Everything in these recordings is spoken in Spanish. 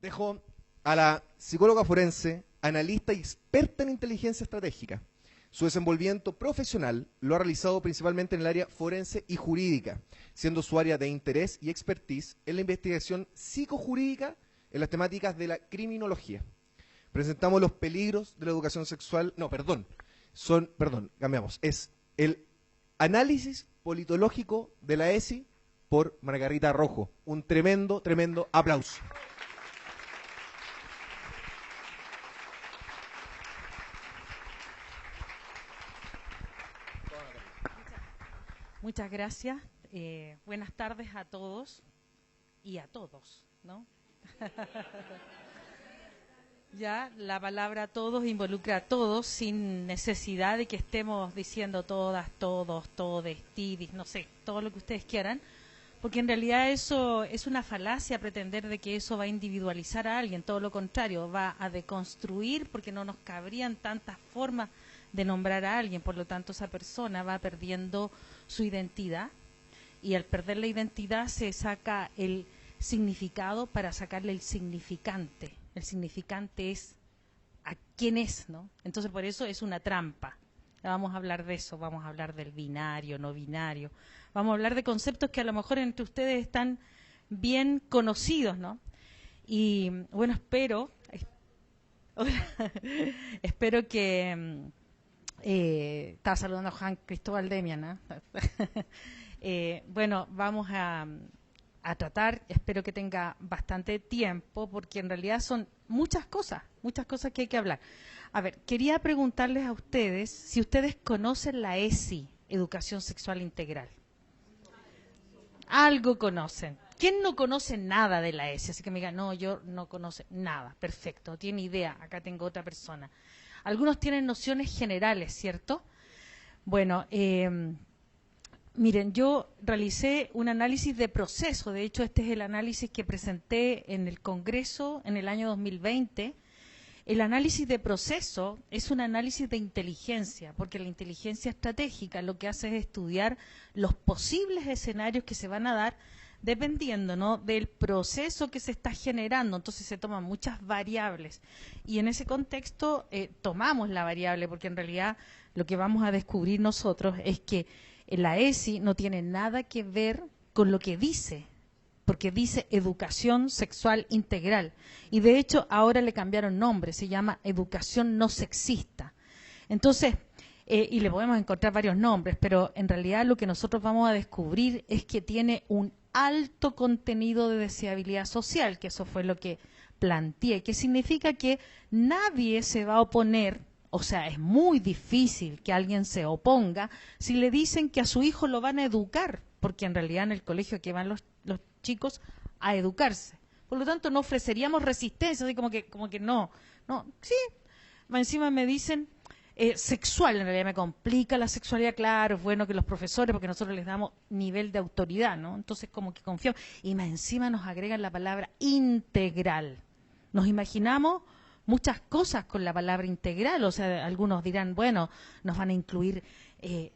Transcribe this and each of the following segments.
Dejo a la psicóloga forense, analista y experta en inteligencia estratégica. Su desenvolvimiento profesional lo ha realizado principalmente en el área forense y jurídica, siendo su área de interés y expertise en la investigación psicojurídica en las temáticas de la criminología. Presentamos los peligros de la educación sexual, cambiamos, es el análisis politológico de la ESI por Margarita Rojo. Un tremendo aplauso. Muchas gracias. Buenas tardes a todos y a todos, ¿no? Ya, la palabra todos involucra a todos sin necesidad de que estemos diciendo todas, todos, todes, tidis, no sé, todo lo que ustedes quieran, porque en realidad eso es una falacia pretender de que eso va a individualizar a alguien, todo lo contrario, va a deconstruir porque no nos cabrían tantas formas de nombrar a alguien, por lo tanto esa persona va perdiendo su identidad y al perder la identidad se saca el significado para sacarle el significante. El significante es a quién es, ¿no? Entonces por eso es una trampa. Vamos a hablar de eso, vamos a hablar del binario, no binario, vamos a hablar de conceptos que a lo mejor entre ustedes están bien conocidos, ¿no? Y bueno, espero que estaba saludando a Juan Cristóbal Demian, ¿no? Bueno, vamos a tratar, espero que tenga bastante tiempo, porque en realidad son muchas cosas que hay que hablar. A ver, quería preguntarles a ustedes si ustedes conocen la ESI, Educación Sexual Integral. Algo conocen. ¿Quién no conoce nada de la ESI? Así que me digan, no, yo no conozco nada. Perfecto, tiene idea. Acá tengo otra persona. Algunos tienen nociones generales, ¿cierto? Bueno, miren, yo realicé un análisis de proceso. De hecho, este es el análisis que presenté en el Congreso en el año 2020. El análisis de proceso es un análisis de inteligencia, porque la inteligencia estratégica lo que hace es estudiar los posibles escenarios que se van a dar dependiendo, ¿no?, del proceso que se está generando. Entonces se toman muchas variables y en ese contexto tomamos la variable, porque en realidad lo que vamos a descubrir nosotros es que la ESI no tiene nada que ver con lo que dice, porque dice educación sexual integral. Y de hecho ahora le cambiaron nombre, se llama educación no sexista. Entonces, y le podemos encontrar varios nombres, pero en realidad lo que nosotros vamos a descubrir es que tiene un alto contenido de deseabilidad social, que eso fue lo que planteé, que significa que nadie se va a oponer. O sea, es muy difícil que alguien se oponga si le dicen que a su hijo lo van a educar, porque en realidad en el colegio que van los chicos a educarse. Por lo tanto, no ofreceríamos resistencia, así como que no, sí. Encima me dicen sexual, en realidad me complica la sexualidad, claro, es bueno que los profesores, porque nosotros les damos nivel de autoridad, ¿no? Entonces como que confiamos, y más encima nos agregan la palabra integral. Nos imaginamos muchas cosas con la palabra integral, o sea, algunos dirán, bueno, nos van a incluir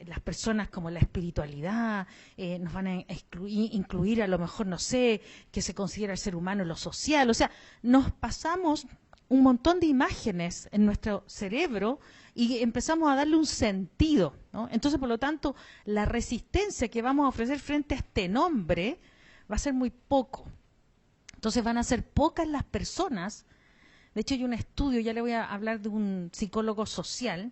las personas como la espiritualidad, nos van a incluir a lo mejor, no sé, que se considera el ser humano lo social, o sea, nos pasamos un montón de imágenes en nuestro cerebro y empezamos a darle un sentido, ¿no? Entonces, por lo tanto, la resistencia que vamos a ofrecer frente a este nombre va a ser muy poco. Entonces van a ser pocas las personas. De hecho, hay un estudio, ya le voy a hablar de un psicólogo social,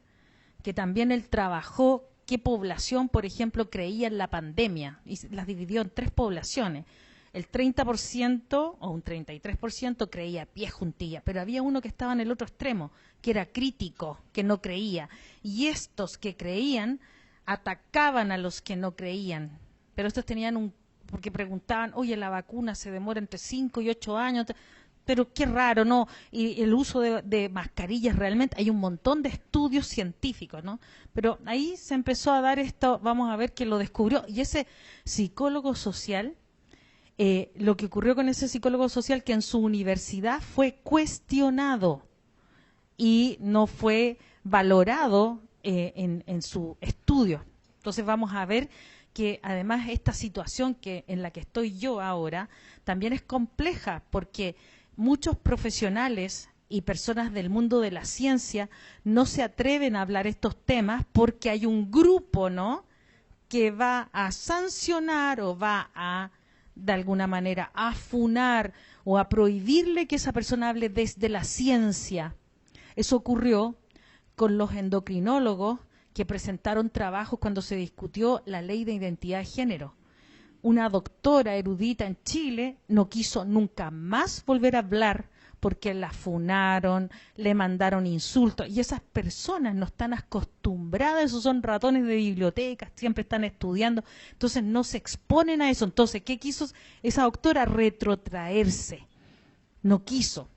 que también él trabajó qué población, por ejemplo, creía en la pandemia, y las dividió en 3 poblaciones. El 30% o un 33% creía pie juntilla, pero había uno que estaba en el otro extremo, que era crítico, que no creía. Y estos que creían atacaban a los que no creían. Pero estos tenían porque preguntaban, oye, la vacuna se demora entre 5 y 8 años, pero qué raro, ¿no? Y el uso de mascarillas, realmente hay un montón de estudios científicos, ¿no? Pero ahí se empezó a dar esto, vamos a ver que lo descubrió. Y ese psicólogo social, lo que ocurrió con ese psicólogo social, que en su universidad fue cuestionado y no fue valorado en su estudio. Entonces vamos a ver que además esta situación en la que estoy yo ahora también es compleja, porque muchos profesionales y personas del mundo de la ciencia no se atreven a hablar estos temas porque hay un grupo, ¿no?, que va a sancionar o va a, de alguna manera, a funar o a prohibirle que esa persona hable desde la ciencia. Eso ocurrió con los endocrinólogos que presentaron trabajos cuando se discutió la ley de identidad de género. Una doctora erudita en Chile no quiso nunca más volver a hablar porque la funaron, le mandaron insultos, y esas personas no están acostumbradas, esos son ratones de bibliotecas, siempre están estudiando, entonces no se exponen a eso. Entonces, ¿qué quiso esa doctora? Retrotraerse. No quiso.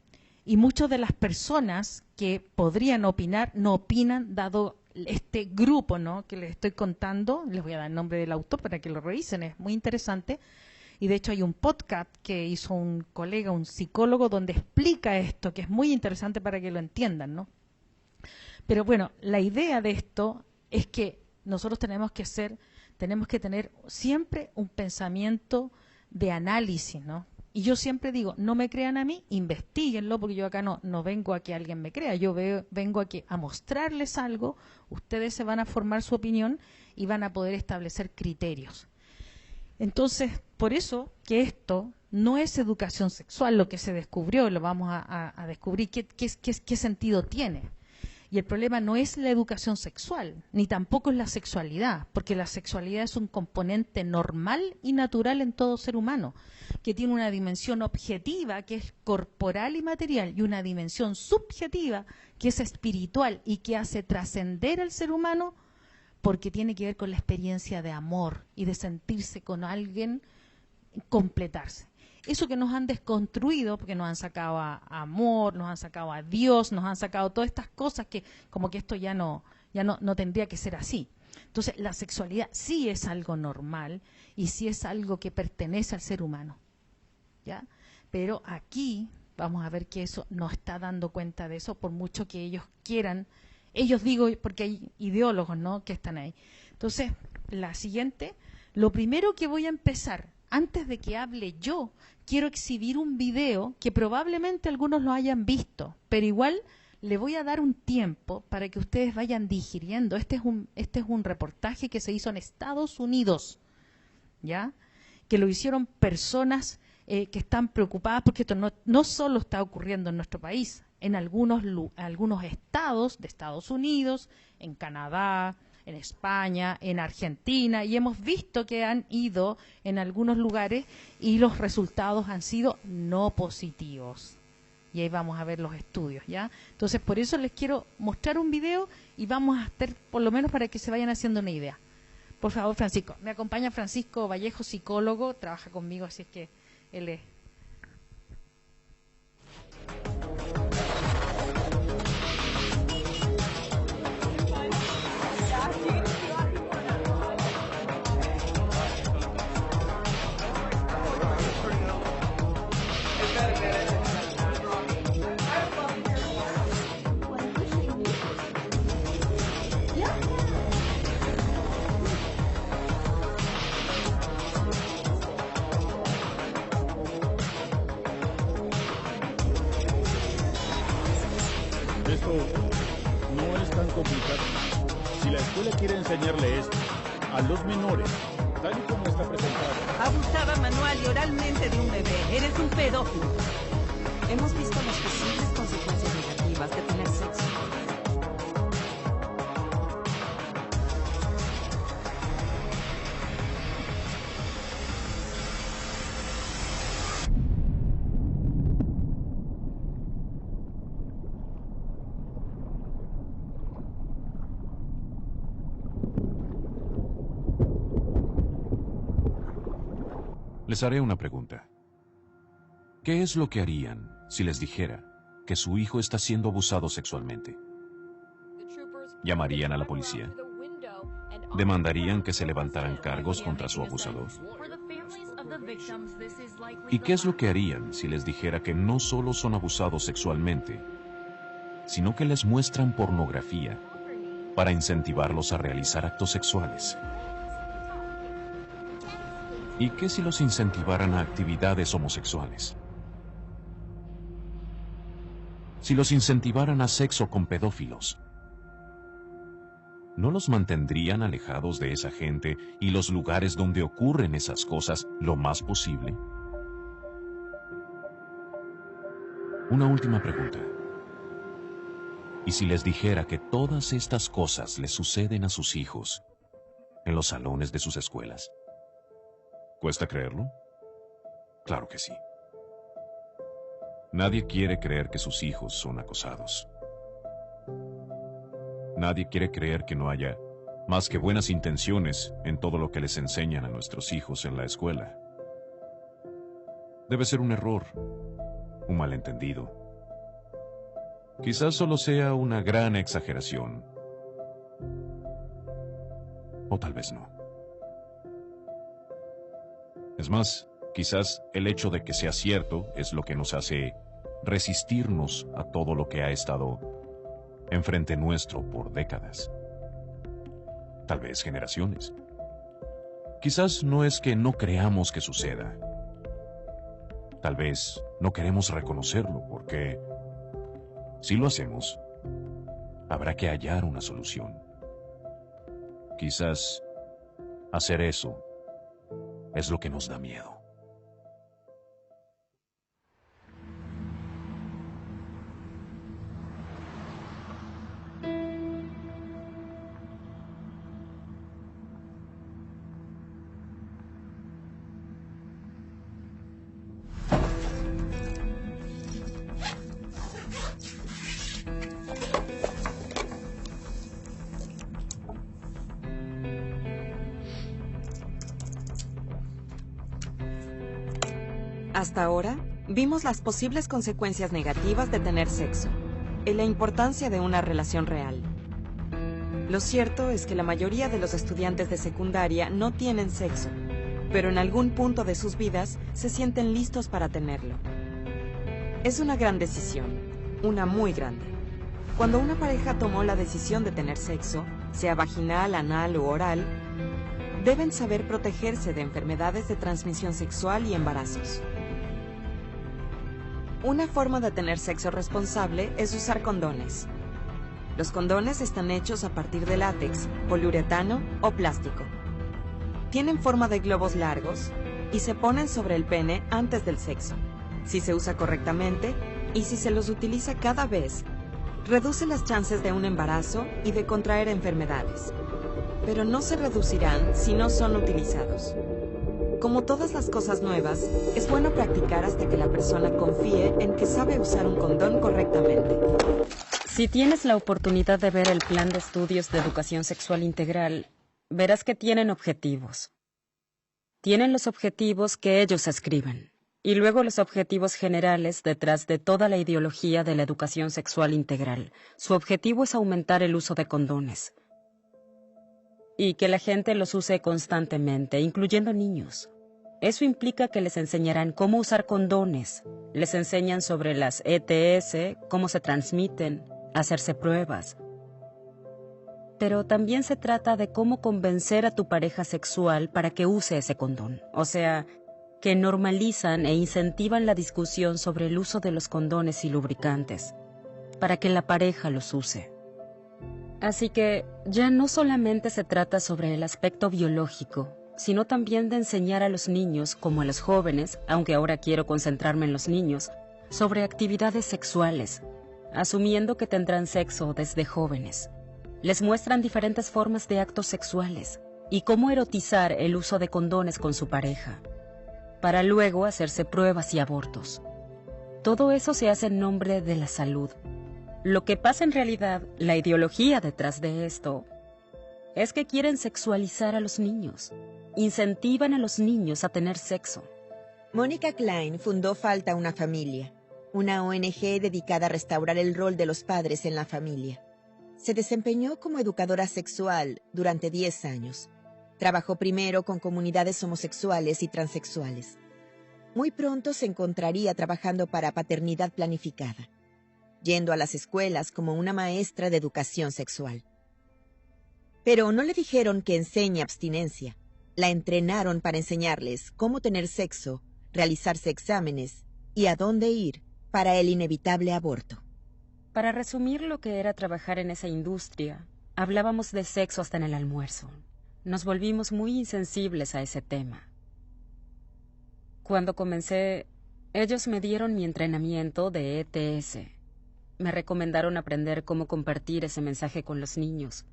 Y muchas de las personas que podrían opinar, no opinan, dado este grupo, ¿no?, que les estoy contando. Les voy a dar el nombre del autor para que lo revisen, es muy interesante. Y de hecho hay un podcast que hizo un colega, un psicólogo, donde explica esto, que es muy interesante para que lo entiendan, ¿no? Pero bueno, la idea de esto es que nosotros tenemos que tener siempre un pensamiento de análisis, ¿no? Y yo siempre digo, no me crean a mí, investíguenlo, porque yo acá no vengo a que alguien me crea, yo vengo a mostrarles algo, ustedes se van a formar su opinión y van a poder establecer criterios. Entonces, por eso que esto no es educación sexual lo que se descubrió, lo vamos a descubrir qué sentido tiene. Y el problema no es la educación sexual, ni tampoco es la sexualidad, porque la sexualidad es un componente normal y natural en todo ser humano, que tiene una dimensión objetiva, que es corporal y material, y una dimensión subjetiva, que es espiritual y que hace trascender al ser humano, porque tiene que ver con la experiencia de amor y de sentirse con alguien, completarse. Eso que nos han desconstruido, porque nos han sacado a amor, nos han sacado a Dios, nos han sacado todas estas cosas que como que esto ya no tendría que ser así. Entonces, la sexualidad sí es algo normal y sí es algo que pertenece al ser humano, ¿ya? Pero aquí vamos a ver que eso no está dando cuenta de eso, por mucho que ellos quieran. Ellos, digo, porque hay ideólogos, ¿no?, que están ahí. Entonces, la siguiente, lo primero que voy a empezar, antes de que hable yo, quiero exhibir un video que probablemente algunos lo hayan visto, pero igual le voy a dar un tiempo para que ustedes vayan digiriendo. Este es un reportaje que se hizo en Estados Unidos, ¿ya?, que lo hicieron personas que están preocupadas, porque esto no solo está ocurriendo en nuestro país, en algunos estados de Estados Unidos, en Canadá, en España, en Argentina, y hemos visto que han ido en algunos lugares y los resultados han sido no positivos. Y ahí vamos a ver los estudios, ¿ya? Entonces, por eso les quiero mostrar un video y vamos a hacer, por lo menos para que se vayan haciendo una idea. Por favor, Francisco. Me acompaña Francisco Vallejo, psicólogo, trabaja conmigo, así es que él es... Esto no es tan complicado. Si la escuela quiere enseñarle esto a los menores, tal y como está presentado. Abusaba manual y oralmente de un bebé. Eres un pedófilo. Hemos visto las posibles consecuencias negativas de tener sexo. Les haré una pregunta. ¿Qué es lo que harían si les dijera que su hijo está siendo abusado sexualmente? ¿Llamarían a la policía? ¿Demandarían que se levantaran cargos contra su abusador? ¿Y qué es lo que harían si les dijera que no solo son abusados sexualmente, sino que les muestran pornografía para incentivarlos a realizar actos sexuales? ¿Y qué si los incentivaran a actividades homosexuales? si los incentivaran a sexo con pedófilos? ¿No los mantendrían alejados de esa gente y los lugares donde ocurren esas cosas lo más posible? Una última pregunta. ¿Y si les dijera que todas estas cosas les suceden a sus hijos en los salones de sus escuelas? ¿Cuesta creerlo? Claro que sí. Nadie quiere creer que sus hijos son acosados. Nadie quiere creer que no haya más que buenas intenciones en todo lo que les enseñan a nuestros hijos en la escuela. Debe ser un error, un malentendido. Quizás solo sea una gran exageración. O tal vez no. Es más, quizás el hecho de que sea cierto es lo que nos hace resistirnos a todo lo que ha estado enfrente nuestro por décadas. Tal vez generaciones. Quizás no es que no creamos que suceda. Tal vez no queremos reconocerlo porque, si lo hacemos, habrá que hallar una solución. Quizás hacer eso es lo que nos da miedo. Hasta ahora, vimos las posibles consecuencias negativas de tener sexo y la importancia de una relación real. Lo cierto es que la mayoría de los estudiantes de secundaria no tienen sexo, pero en algún punto de sus vidas se sienten listos para tenerlo. Es una gran decisión, una muy grande. Cuando una pareja tomó la decisión de tener sexo, sea vaginal, anal u oral, deben saber protegerse de enfermedades de transmisión sexual y embarazos. Una forma de tener sexo responsable es usar condones. Los condones están hechos a partir de látex, poliuretano o plástico. Tienen forma de globos largos y se ponen sobre el pene antes del sexo. Si se usa correctamente y si se los utiliza cada vez, reduce las chances de un embarazo y de contraer enfermedades. Pero no se reducirán si no son utilizados. Como todas las cosas nuevas, es bueno practicar hasta que la persona confíe en que sabe usar un condón correctamente. Si tienes la oportunidad de ver el plan de estudios de educación sexual integral, verás que tienen objetivos. Tienen los objetivos que ellos escriben, y luego los objetivos generales detrás de toda la ideología de la educación sexual integral. Su objetivo es aumentar el uso de condones. Y que la gente los use constantemente, incluyendo niños. Eso implica que les enseñarán cómo usar condones, les enseñan sobre las ETS, cómo se transmiten, hacerse pruebas. Pero también se trata de cómo convencer a tu pareja sexual para que use ese condón. O sea, que normalizan e incentivan la discusión sobre el uso de los condones y lubricantes, para que la pareja los use. Así que ya no solamente se trata sobre el aspecto biológico, sino también de enseñar a los niños, como a los jóvenes, aunque ahora quiero concentrarme en los niños, sobre actividades sexuales, asumiendo que tendrán sexo desde jóvenes. Les muestran diferentes formas de actos sexuales y cómo erotizar el uso de condones con su pareja, para luego hacerse pruebas y abortos. Todo eso se hace en nombre de la salud. Lo que pasa en realidad, la ideología detrás de esto, es que quieren sexualizar a los niños. Incentivan a los niños a tener sexo. Mónica Klein fundó Falta una Familia, una ONG dedicada a restaurar el rol de los padres en la familia. Se desempeñó como educadora sexual durante 10 años. Trabajó primero con comunidades homosexuales y transexuales. Muy pronto se encontraría trabajando para Paternidad Planificada, yendo a las escuelas como una maestra de educación sexual. Pero no le dijeron que enseñe abstinencia. La entrenaron para enseñarles cómo tener sexo, realizarse exámenes y a dónde ir para el inevitable aborto. Para resumir lo que era trabajar en esa industria, hablábamos de sexo hasta en el almuerzo. Nos volvimos muy insensibles a ese tema. Cuando comencé, ellos me dieron mi entrenamiento de ETS. Me recomendaron aprender cómo compartir ese mensaje con los niños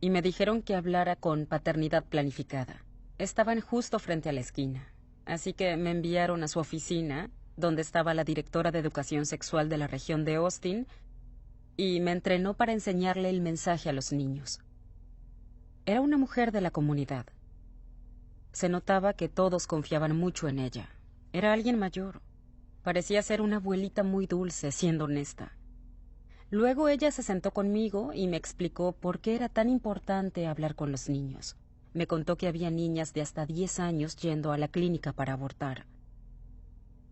y me dijeron que hablara con paternidad planificada. Estaban justo frente a la esquina, así que me enviaron a su oficina, donde estaba la directora de educación sexual de la región de Austin, y me entrenó para enseñarle el mensaje a los niños. Era una mujer de la comunidad. Se notaba que todos confiaban mucho en ella. Era alguien mayor. Parecía ser una abuelita muy dulce, siendo honesta. Luego ella se sentó conmigo y me explicó por qué era tan importante hablar con los niños. Me contó que había niñas de hasta 10 años yendo a la clínica para abortar.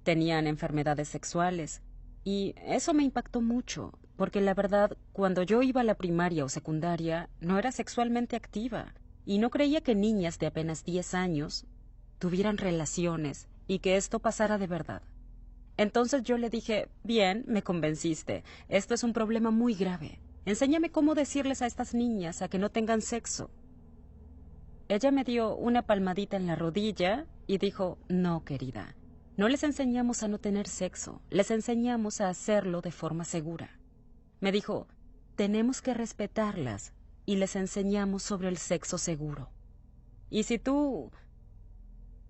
Tenían enfermedades sexuales, y eso me impactó mucho, porque la verdad, cuando yo iba a la primaria o secundaria, no era sexualmente activa, y no creía que niñas de apenas 10 años tuvieran relaciones y que esto pasara de verdad. Entonces yo le dije, bien, me convenciste, esto es un problema muy grave. Enséñame cómo decirles a estas niñas a que no tengan sexo. Ella me dio una palmadita en la rodilla y dijo, no, querida, no les enseñamos a no tener sexo, les enseñamos a hacerlo de forma segura. Me dijo, tenemos que respetarlas y les enseñamos sobre el sexo seguro. Y si tú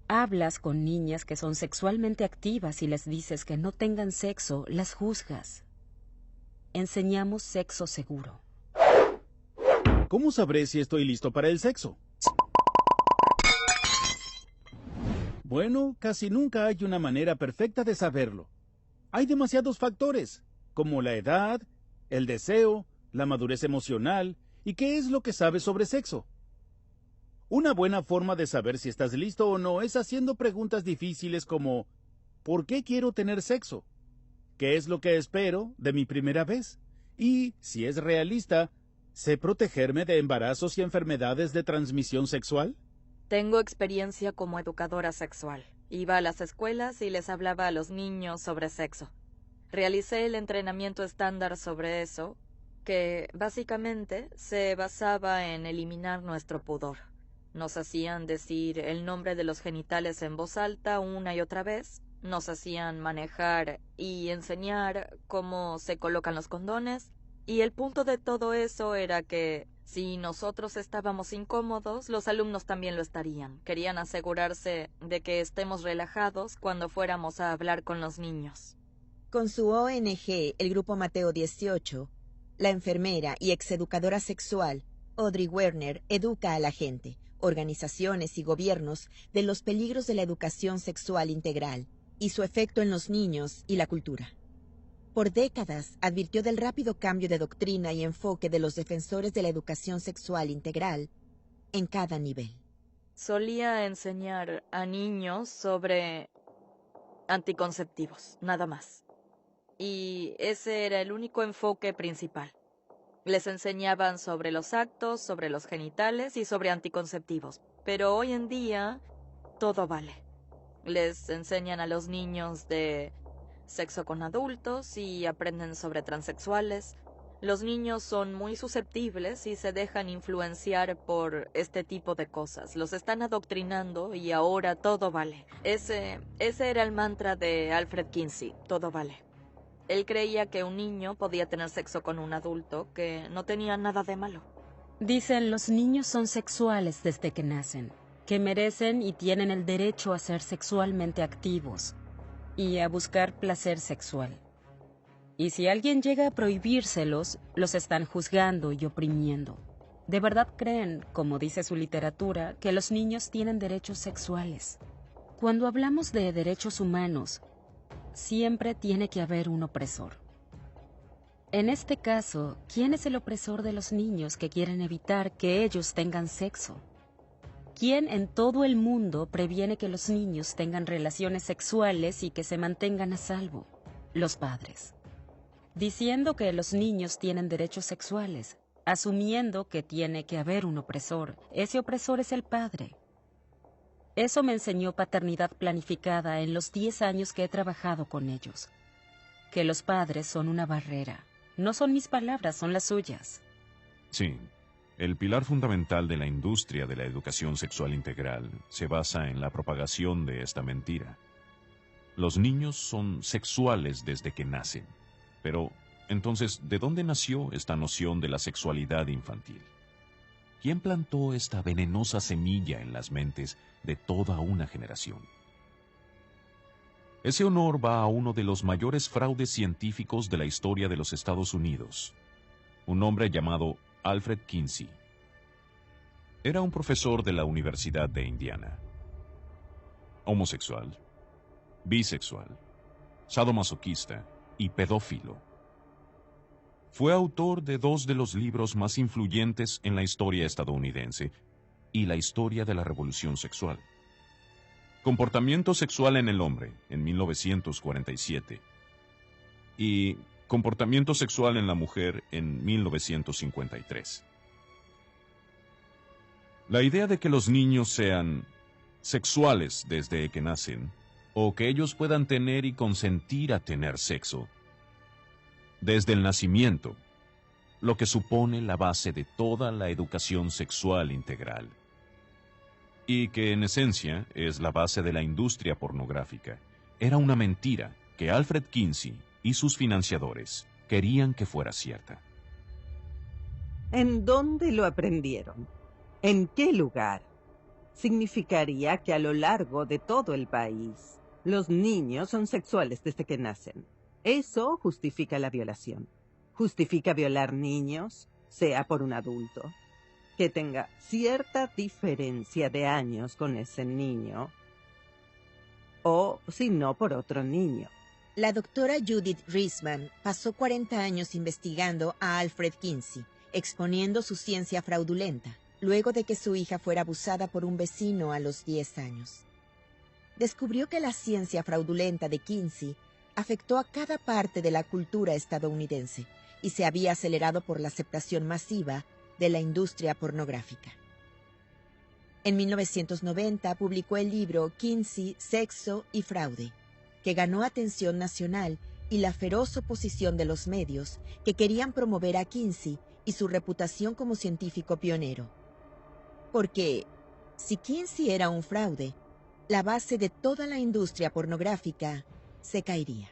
hablas con niñas que son sexualmente activas y les dices que no tengan sexo, las juzgas. Enseñamos sexo seguro. ¿Cómo sabré si estoy listo para el sexo? Bueno, casi nunca hay una manera perfecta de saberlo. Hay demasiados factores, como la edad, el deseo, la madurez emocional y qué es lo que sabes sobre sexo. Una buena forma de saber si estás listo o no es haciendo preguntas difíciles como ¿por qué quiero tener sexo? ¿Qué es lo que espero de mi primera vez? Y, si es realista, ¿sé protegerme de embarazos y enfermedades de transmisión sexual? Tengo experiencia como educadora sexual. Iba a las escuelas y les hablaba a los niños sobre sexo. Realicé el entrenamiento estándar sobre eso, que básicamente se basaba en eliminar nuestro pudor. Nos hacían decir el nombre de los genitales en voz alta una y otra vez. Nos hacían manejar y enseñar cómo se colocan los condones. Y el punto de todo eso era que si nosotros estábamos incómodos, los alumnos también lo estarían. Querían asegurarse de que estemos relajados cuando fuéramos a hablar con los niños. Con su ONG, el Grupo Mateo 18, la enfermera y exeducadora sexual, Audrey Werner, educa a la gente, organizaciones y gobiernos de los peligros de la educación sexual integral y su efecto en los niños y la cultura. Por décadas advirtió del rápido cambio de doctrina y enfoque de los defensores de la educación sexual integral en cada nivel. Solía enseñar a niños sobre anticonceptivos, nada más. Y ese era el único enfoque principal. Les enseñaban sobre los actos, sobre los genitales y sobre anticonceptivos. Pero hoy en día, todo vale. Les enseñan a los niños de sexo con adultos y aprenden sobre transexuales. Los niños son muy susceptibles y se dejan influenciar por este tipo de cosas. Los están adoctrinando y ahora todo vale. Ese era el mantra de Alfred Kinsey, todo vale. Él creía que un niño podía tener sexo con un adulto, que no tenía nada de malo. Dicen, los niños son sexuales desde que nacen, que merecen y tienen el derecho a ser sexualmente activos y a buscar placer sexual. Y si alguien llega a prohibírselos, los están juzgando y oprimiendo. ¿De verdad creen, como dice su literatura, que los niños tienen derechos sexuales? Cuando hablamos de derechos humanos, siempre tiene que haber un opresor. En este caso, ¿quién es el opresor de los niños que quieren evitar que ellos tengan sexo? ¿Quién en todo el mundo previene que los niños tengan relaciones sexuales y que se mantengan a salvo? Los padres. Diciendo que los niños tienen derechos sexuales, asumiendo que tiene que haber un opresor. Ese opresor es el padre. Eso me enseñó paternidad planificada en los 10 años que he trabajado con ellos. Que los padres son una barrera. No son mis palabras, son las suyas. Sí, el pilar fundamental de la industria de la educación sexual integral se basa en la propagación de esta mentira. Los niños son sexuales desde que nacen. Pero, entonces, ¿de dónde nació esta noción de la sexualidad infantil? ¿Quién plantó esta venenosa semilla en las mentes de toda una generación? Ese honor va a uno de los mayores fraudes científicos de la historia de los Estados Unidos, un hombre llamado Alfred Kinsey. Era un profesor de la Universidad de Indiana. Homosexual, bisexual, sadomasoquista y pedófilo. Fue autor de 2 de los libros más influyentes en la historia estadounidense y la historia de la revolución sexual. Comportamiento sexual en el hombre, en 1947, y Comportamiento sexual en la mujer, en 1953. La idea de que los niños sean sexuales desde que nacen, o que ellos puedan tener y consentir a tener sexo desde el nacimiento, lo que supone la base de toda la educación sexual integral, y que en esencia es la base de la industria pornográfica, era una mentira que Alfred Kinsey y sus financiadores querían que fuera cierta. ¿En dónde lo aprendieron? ¿En qué lugar? Significaría que a lo largo de todo el país, los niños son sexuales desde que nacen. Eso justifica la violación. Justifica violar niños, sea por un adulto, que tenga cierta diferencia de años con ese niño, o si no, por otro niño. La doctora Judith Reisman pasó 40 años investigando a Alfred Kinsey, exponiendo su ciencia fraudulenta, luego de que su hija fuera abusada por un vecino a los 10 años. Descubrió que la ciencia fraudulenta de Kinsey afectó a cada parte de la cultura estadounidense y se había acelerado por la aceptación masiva de la industria pornográfica. En 1990 publicó el libro Kinsey, Sexo y Fraude, que ganó atención nacional y la feroz oposición de los medios que querían promover a Kinsey y su reputación como científico pionero. Porque, si Kinsey era un fraude, la base de toda la industria pornográfica se caería.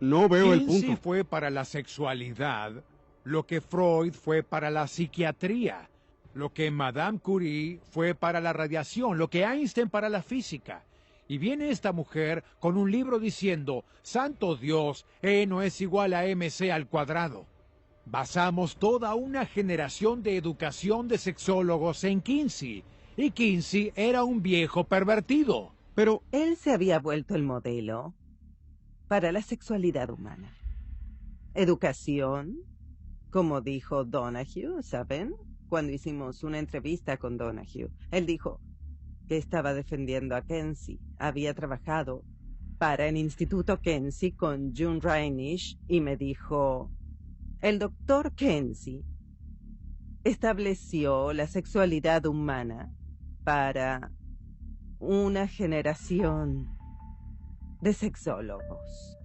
No veo el Kinsey punto. fue para la sexualidad lo que Freud fue para la psiquiatría, lo que Madame Curie fue para la radiación, lo que Einstein para la física. Y viene esta mujer con un libro diciendo, ¡santo Dios, E no es igual a MC al cuadrado! Basamos toda una generación de educación de sexólogos en Kinsey, y Kinsey era un viejo pervertido. Pero él se había vuelto el modelo para la sexualidad humana. Educación, como dijo Donahue, ¿saben? Cuando hicimos una entrevista con Donahue, él dijo que estaba defendiendo a Kinsey. Había trabajado para el Instituto Kinsey con June Reinisch y me dijo, el doctor Kinsey estableció la sexualidad humana para una generación de sexólogos.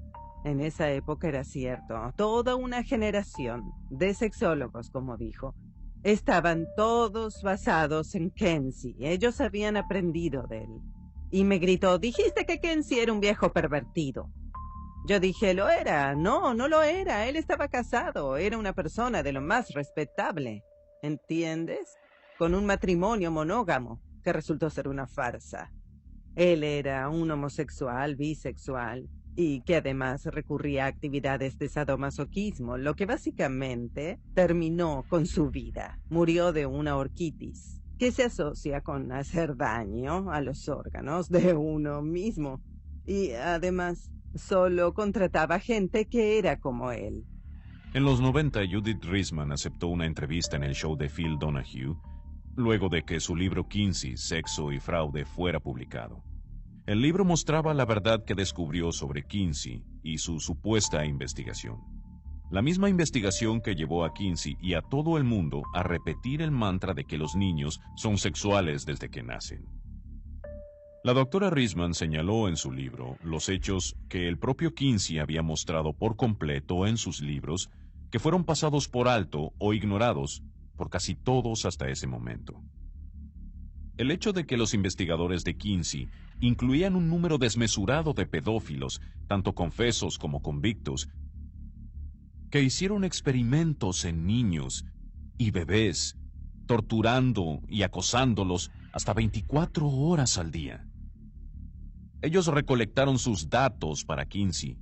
En esa época era cierto, toda una generación de sexólogos, como dijo. Estaban todos basados en Kinsey. Ellos habían aprendido de él. Y me gritó, dijiste que Kinsey era un viejo pervertido. Yo dije, lo era. No, no lo era. Él estaba casado. Era una persona de lo más respetable. ¿Entiendes? Con un matrimonio monógamo que resultó ser una farsa. Él era un homosexual, bisexual, y que además recurría a actividades de sadomasoquismo, lo que básicamente terminó con su vida. Murió de una orquitis, que se asocia con hacer daño a los órganos de uno mismo. Y además, solo contrataba gente que era como él. En los 90, Judith Reisman aceptó una entrevista en el show de Phil Donahue, luego de que su libro Kinsey, Sexo y Fraude fuera publicado. El libro mostraba la verdad que descubrió sobre Kinsey y su supuesta investigación. La misma investigación que llevó a Kinsey y a todo el mundo a repetir el mantra de que los niños son sexuales desde que nacen. La doctora Reisman señaló en su libro los hechos que el propio Kinsey había mostrado por completo en sus libros que fueron pasados por alto o ignorados por casi todos hasta ese momento. El hecho de que los investigadores de Kinsey incluían un número desmesurado de pedófilos, tanto confesos como convictos, que hicieron experimentos en niños y bebés, torturando y acosándolos hasta 24 horas al día. Ellos recolectaron sus datos para Kinsey,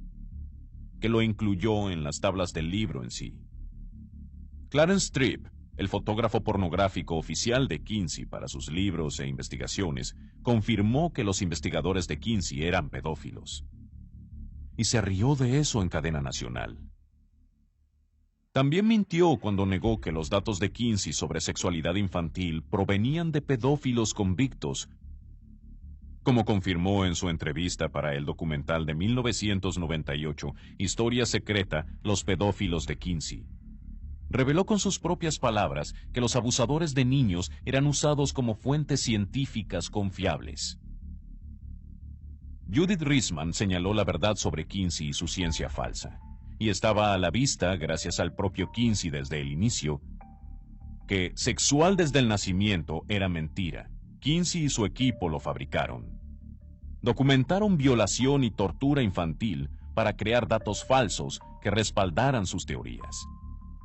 que lo incluyó en las tablas del libro en sí. Clarence Tripp, el fotógrafo pornográfico oficial de Kinsey para sus libros e investigaciones, confirmó que los investigadores de Kinsey eran pedófilos. Y se rió de eso en cadena nacional. También mintió cuando negó que los datos de Kinsey sobre sexualidad infantil provenían de pedófilos convictos, como confirmó en su entrevista para el documental de 1998, Historia Secreta, Los pedófilos de Kinsey. Reveló con sus propias palabras que los abusadores de niños eran usados como fuentes científicas confiables. Judith Risman señaló la verdad sobre Kinsey y su ciencia falsa, y estaba a la vista, gracias al propio Kinsey desde el inicio, que sexual desde el nacimiento era mentira. Kinsey y su equipo lo fabricaron. Documentaron violación y tortura infantil para crear datos falsos que respaldaran sus teorías.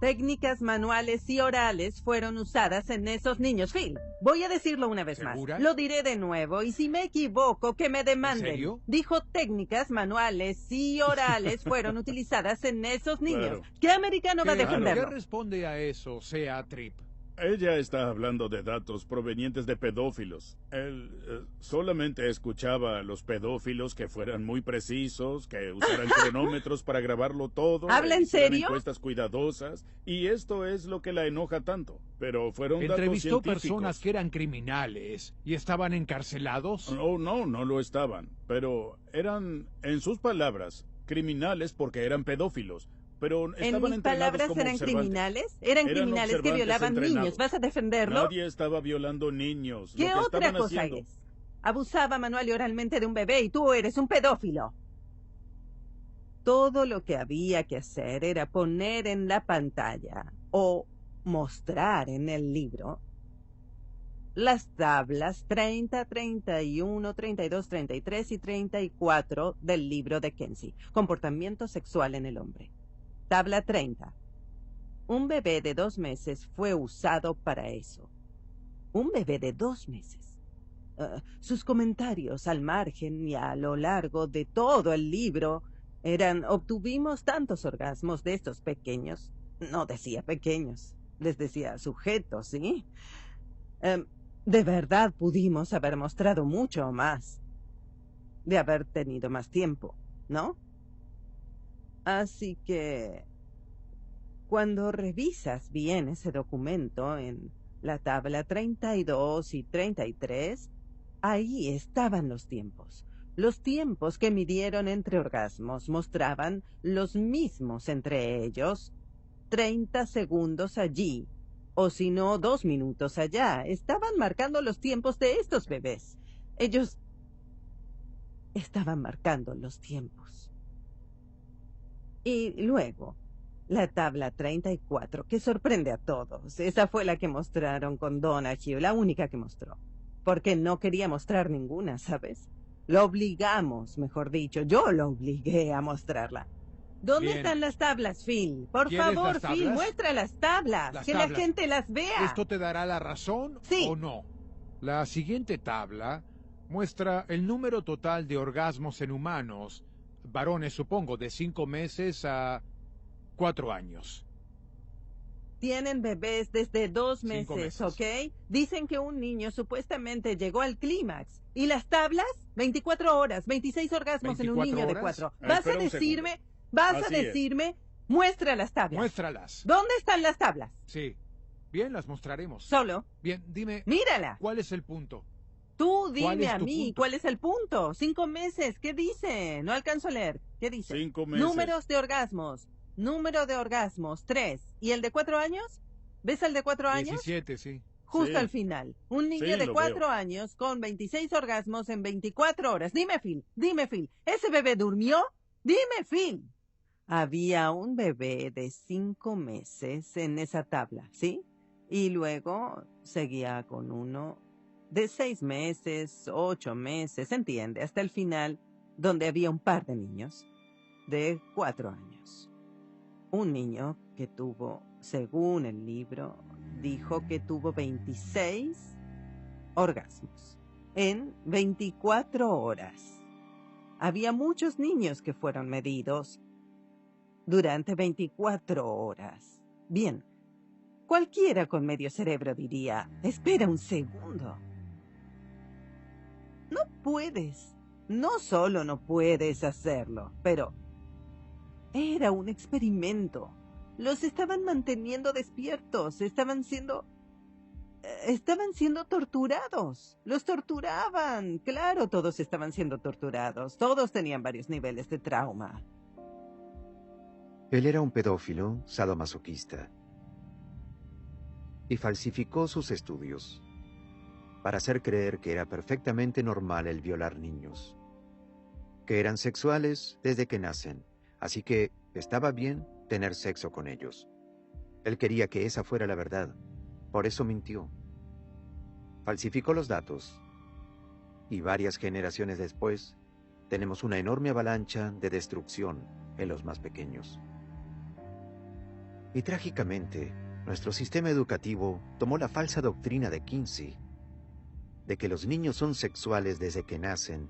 Técnicas manuales y orales fueron usadas en esos niños. Phil, voy a decirlo una vez ¿Segura? más. Lo diré de nuevo, y si me equivoco, que me demanden. ¿En serio? Dijo técnicas manuales y orales fueron utilizadas en esos niños. Claro. ¿Qué americano va a ¿Qué defenderlo? responde a eso, sea Tripp? Ella está hablando de datos provenientes de pedófilos. Él solamente escuchaba a los pedófilos que fueran muy precisos, que usaran cronómetros para grabarlo todo. ¿Habla en hicieran serio? Encuestas cuidadosas, y esto es lo que la enoja tanto. Pero fueron datos ¿Entrevistó científicos. personas que eran criminales y estaban encarcelados? No lo estaban. Pero eran, en sus palabras, criminales porque eran pedófilos. Pero ¿En estaban mis entrenados palabras como eran observantes. criminales? Eran criminales que observantes violaban entrenados. niños. ¿Vas a defenderlo? Nadie estaba violando niños. ¿Qué Lo que otra estaban cosa haciendo... es? Abusaba manual y oralmente de un bebé y tú eres un pedófilo. Todo lo que había que hacer era poner en la pantalla o mostrar en el libro las tablas 30, 31, 32, 33 y 34 del libro de Kinsey. Comportamiento sexual en el hombre. Tabla 30. Un bebé de 2 meses fue usado para eso. Un bebé de 2 meses. Sus comentarios al margen y a lo largo de todo el libro eran: obtuvimos tantos orgasmos de estos pequeños. No decía pequeños, les decía sujetos, ¿sí? De verdad pudimos haber mostrado mucho más. De haber tenido más tiempo, ¿no? Así que, cuando revisas bien ese documento en la tabla 32 y 33, ahí estaban los tiempos. Los tiempos que midieron entre orgasmos mostraban los mismos entre ellos. 30 segundos allí, o si no, 2 minutos allá. Estaban marcando los tiempos de estos bebés. Ellos estaban marcando los tiempos. Y luego, la tabla 34, que sorprende a todos. Esa fue la que mostraron con Donahue, la única que mostró. Porque no quería mostrar ninguna, ¿sabes? Lo obligamos, mejor dicho. Yo lo obligué a mostrarla. ¿Dónde Bien. están las tablas, Phil? Por ¿Quieres favor, las tablas? Phil, muestra las tablas. Las que tablas. la gente las vea. ¿Esto te dará la razón Sí. o no? La siguiente tabla muestra el número total de orgasmos en humanos, varones supongo, de 5 meses a 4 años. Tienen bebés desde 2 5 meses, meses. ¿ok? Dicen que un niño supuestamente llegó al clímax. ¿Y las tablas? 24 horas, 26 orgasmos en un 24 niño de horas. 4. ¿Vas a Espera un decirme? segundo. ¿Vas Así a es. decirme? Muestra las tablas. Muéstralas. ¿Dónde están las tablas? Sí. Bien, las mostraremos. Solo. Bien, dime, Mírala. ¿cuál es el punto? Tú ¿Cuál dime es a tu mí, punto? ¿cuál es el punto? 5 meses, ¿qué dice? No alcanzo a leer. ¿Qué dice? 5 meses. Números de orgasmos. Número de orgasmos, 3. ¿Y el de 4 años? ¿Ves el de 4 años? 17, sí. Justo Sí. al final. Un niño Sí, de lo 4 veo. años con 26 orgasmos en 24 horas. Dime, Phil. ¿Ese bebé durmió? Dime, Phil. había un bebé de 5 meses en esa tabla, ¿sí? Y luego seguía con uno de 6 meses, 8 meses, ¿entiende? Hasta el final, donde había un par de niños de 4 años. Un niño que tuvo, según el libro, dijo que tuvo 26 orgasmos en 24 horas. Había muchos niños que fueron medidos durante 24 horas. Bien, cualquiera con medio cerebro diría, espera un segundo. No puedes. No solo no puedes hacerlo, pero era un experimento. Los estaban manteniendo despiertos, estaban siendo torturados. Los torturaban. Claro, todos estaban siendo torturados. Todos tenían varios niveles de trauma. Él era un pedófilo sadomasoquista y falsificó sus estudios para hacer creer que era perfectamente normal el violar niños, que eran sexuales desde que nacen, así que estaba bien tener sexo con ellos. Él quería que esa fuera la verdad, por eso mintió. Falsificó los datos, y varias generaciones después, tenemos una enorme avalancha de destrucción en los más pequeños. Y trágicamente, nuestro sistema educativo tomó la falsa doctrina de Kinsey, de que los niños son sexuales desde que nacen,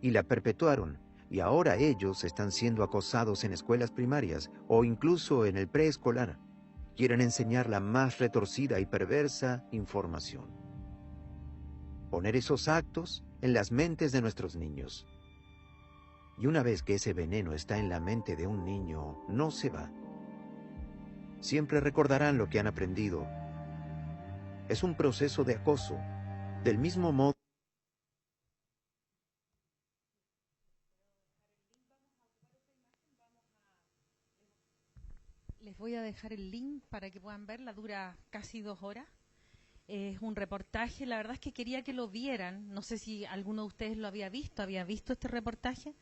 y la perpetuaron, y ahora ellos están siendo acosados en escuelas primarias o incluso en el preescolar. Quieren enseñar la más retorcida y perversa información. Poner esos actos en las mentes de nuestros niños. Y una vez que ese veneno está en la mente de un niño, no se va. Siempre recordarán lo que han aprendido. Es un proceso de acoso, del mismo modo. Les voy a dejar el link para que puedan verla, dura casi 2 horas. Es un reportaje, la verdad es que quería que lo vieran. No sé si alguno de ustedes lo había visto este reportaje.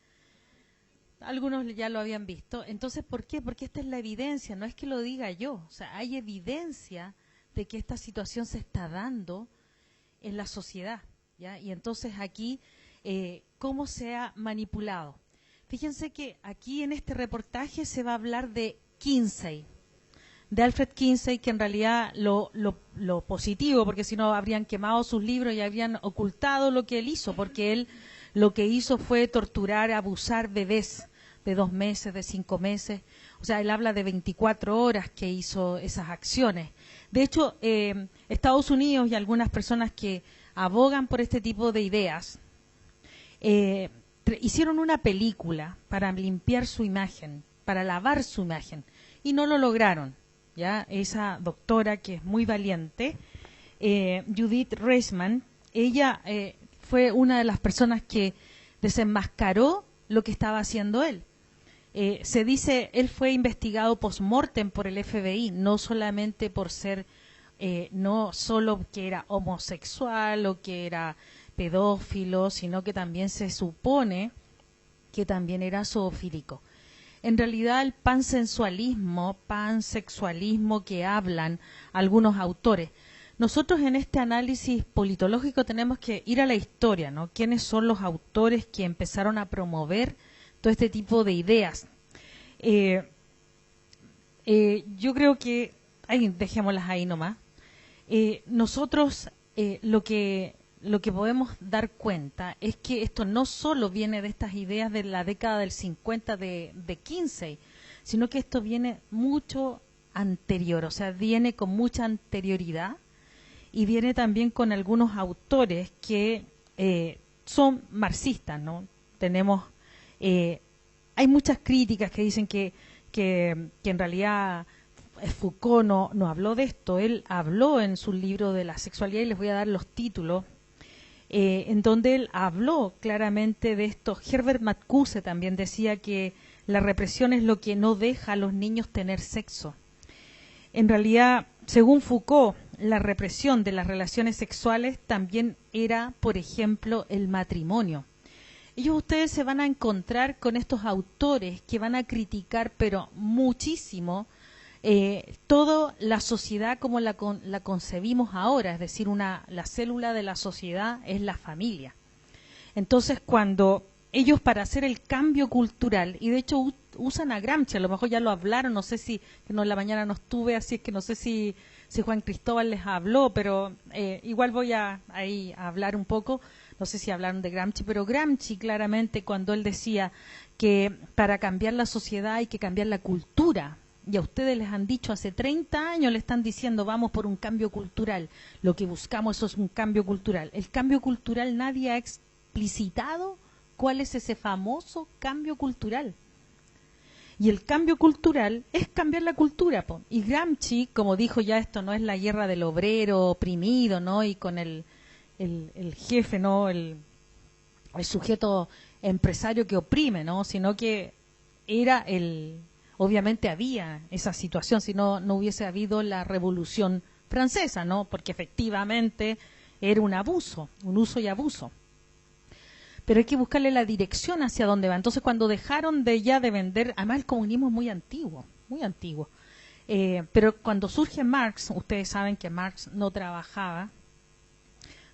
Algunos ya lo habían visto. Entonces, ¿por qué? Porque esta es la evidencia, no es que lo diga yo. O sea, hay evidencia de que esta situación se está dando en la sociedad, ¿ya? Y entonces aquí, ¿cómo se ha manipulado? Fíjense que aquí en este reportaje se va a hablar de Kinsey, de Alfred Kinsey, que en realidad lo positivo, porque si no habrían quemado sus libros y habrían ocultado lo que él hizo, porque él lo que hizo fue torturar, abusar bebés de 2 meses, de 5 meses. O sea, él habla de 24 horas que hizo esas acciones. De hecho, Estados Unidos y algunas personas que abogan por este tipo de ideas hicieron una película para limpiar su imagen, para lavar su imagen, y no lo lograron. ¿Ya? Esa doctora que es muy valiente, Judith Reisman, ella fue una de las personas que desenmascaró lo que estaba haciendo él. Se dice, él fue investigado post-mortem por el FBI, no solamente por ser, no solo que era homosexual o que era pedófilo, sino que también se supone que también era zoofílico. En realidad el pansensualismo, pansexualismo que hablan algunos autores. Nosotros en este análisis politológico tenemos que ir a la historia, ¿no? ¿Quiénes son los autores que empezaron a promover todo este tipo de ideas? Yo creo que, dejémoslas ahí nomás. Nosotros lo que podemos dar cuenta es que esto no solo viene de estas ideas de la década del 50 de Kinsey, sino que esto viene mucho anterior, o sea, viene con mucha anterioridad y viene también con algunos autores que son marxistas, ¿no? Tenemos, hay muchas críticas que dicen que en realidad Foucault no habló de esto, él habló en su libro de la sexualidad, y les voy a dar los títulos, en donde él habló claramente de esto. Herbert Marcuse también decía que la represión es lo que no deja a los niños tener sexo. En realidad, según Foucault, la represión de las relaciones sexuales también era, por ejemplo, el matrimonio. ustedes se van a encontrar con estos autores que van a criticar, pero muchísimo, toda la sociedad como la concebimos ahora, es decir, la célula de la sociedad es la familia. Entonces, cuando ellos, para hacer el cambio cultural, y de hecho usan a Gramsci, a lo mejor ya lo hablaron, no sé si, que no, en la mañana no estuve, así es que no sé si Juan Cristóbal les habló, pero igual voy ahí a hablar un poco, no sé si hablaron de Gramsci, pero Gramsci claramente, cuando él decía que para cambiar la sociedad hay que cambiar la cultura, y a ustedes les han dicho hace 30 años, le están diciendo vamos por un cambio cultural, lo que buscamos eso es un cambio cultural. El cambio cultural, nadie ha explicitado cuál es ese famoso cambio cultural. Y el cambio cultural es cambiar la cultura, po. Y Gramsci, como dijo ya, esto no es la guerra del obrero oprimido, ¿no? Y con el jefe, ¿no? El sujeto empresario que oprime, ¿no? Sino que era obviamente había esa situación, si no hubiese habido la Revolución Francesa, ¿no? Porque efectivamente era un abuso, un uso y abuso. Pero hay que buscarle la dirección hacia dónde va. Entonces, cuando dejaron de vender, además el comunismo es muy antiguo, pero cuando surge Marx, ustedes saben que Marx no trabajaba,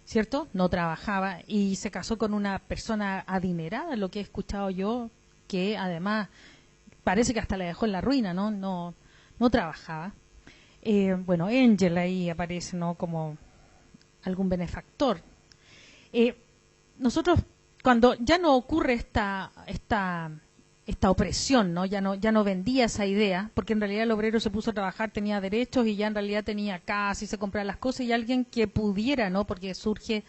¿cierto? No trabajaba y se casó con una persona adinerada, lo que he escuchado yo, que además parece que hasta la dejó en la ruina, ¿no? No trabajaba. Bueno, Engel ahí aparece, ¿no? Como algún benefactor. Nosotros, cuando ya no ocurre esta opresión, ¿no? Ya no vendía esa idea, porque en realidad el obrero se puso a trabajar, tenía derechos y ya en realidad tenía casa y se compraba las cosas, y alguien que pudiera, ¿no? Porque surge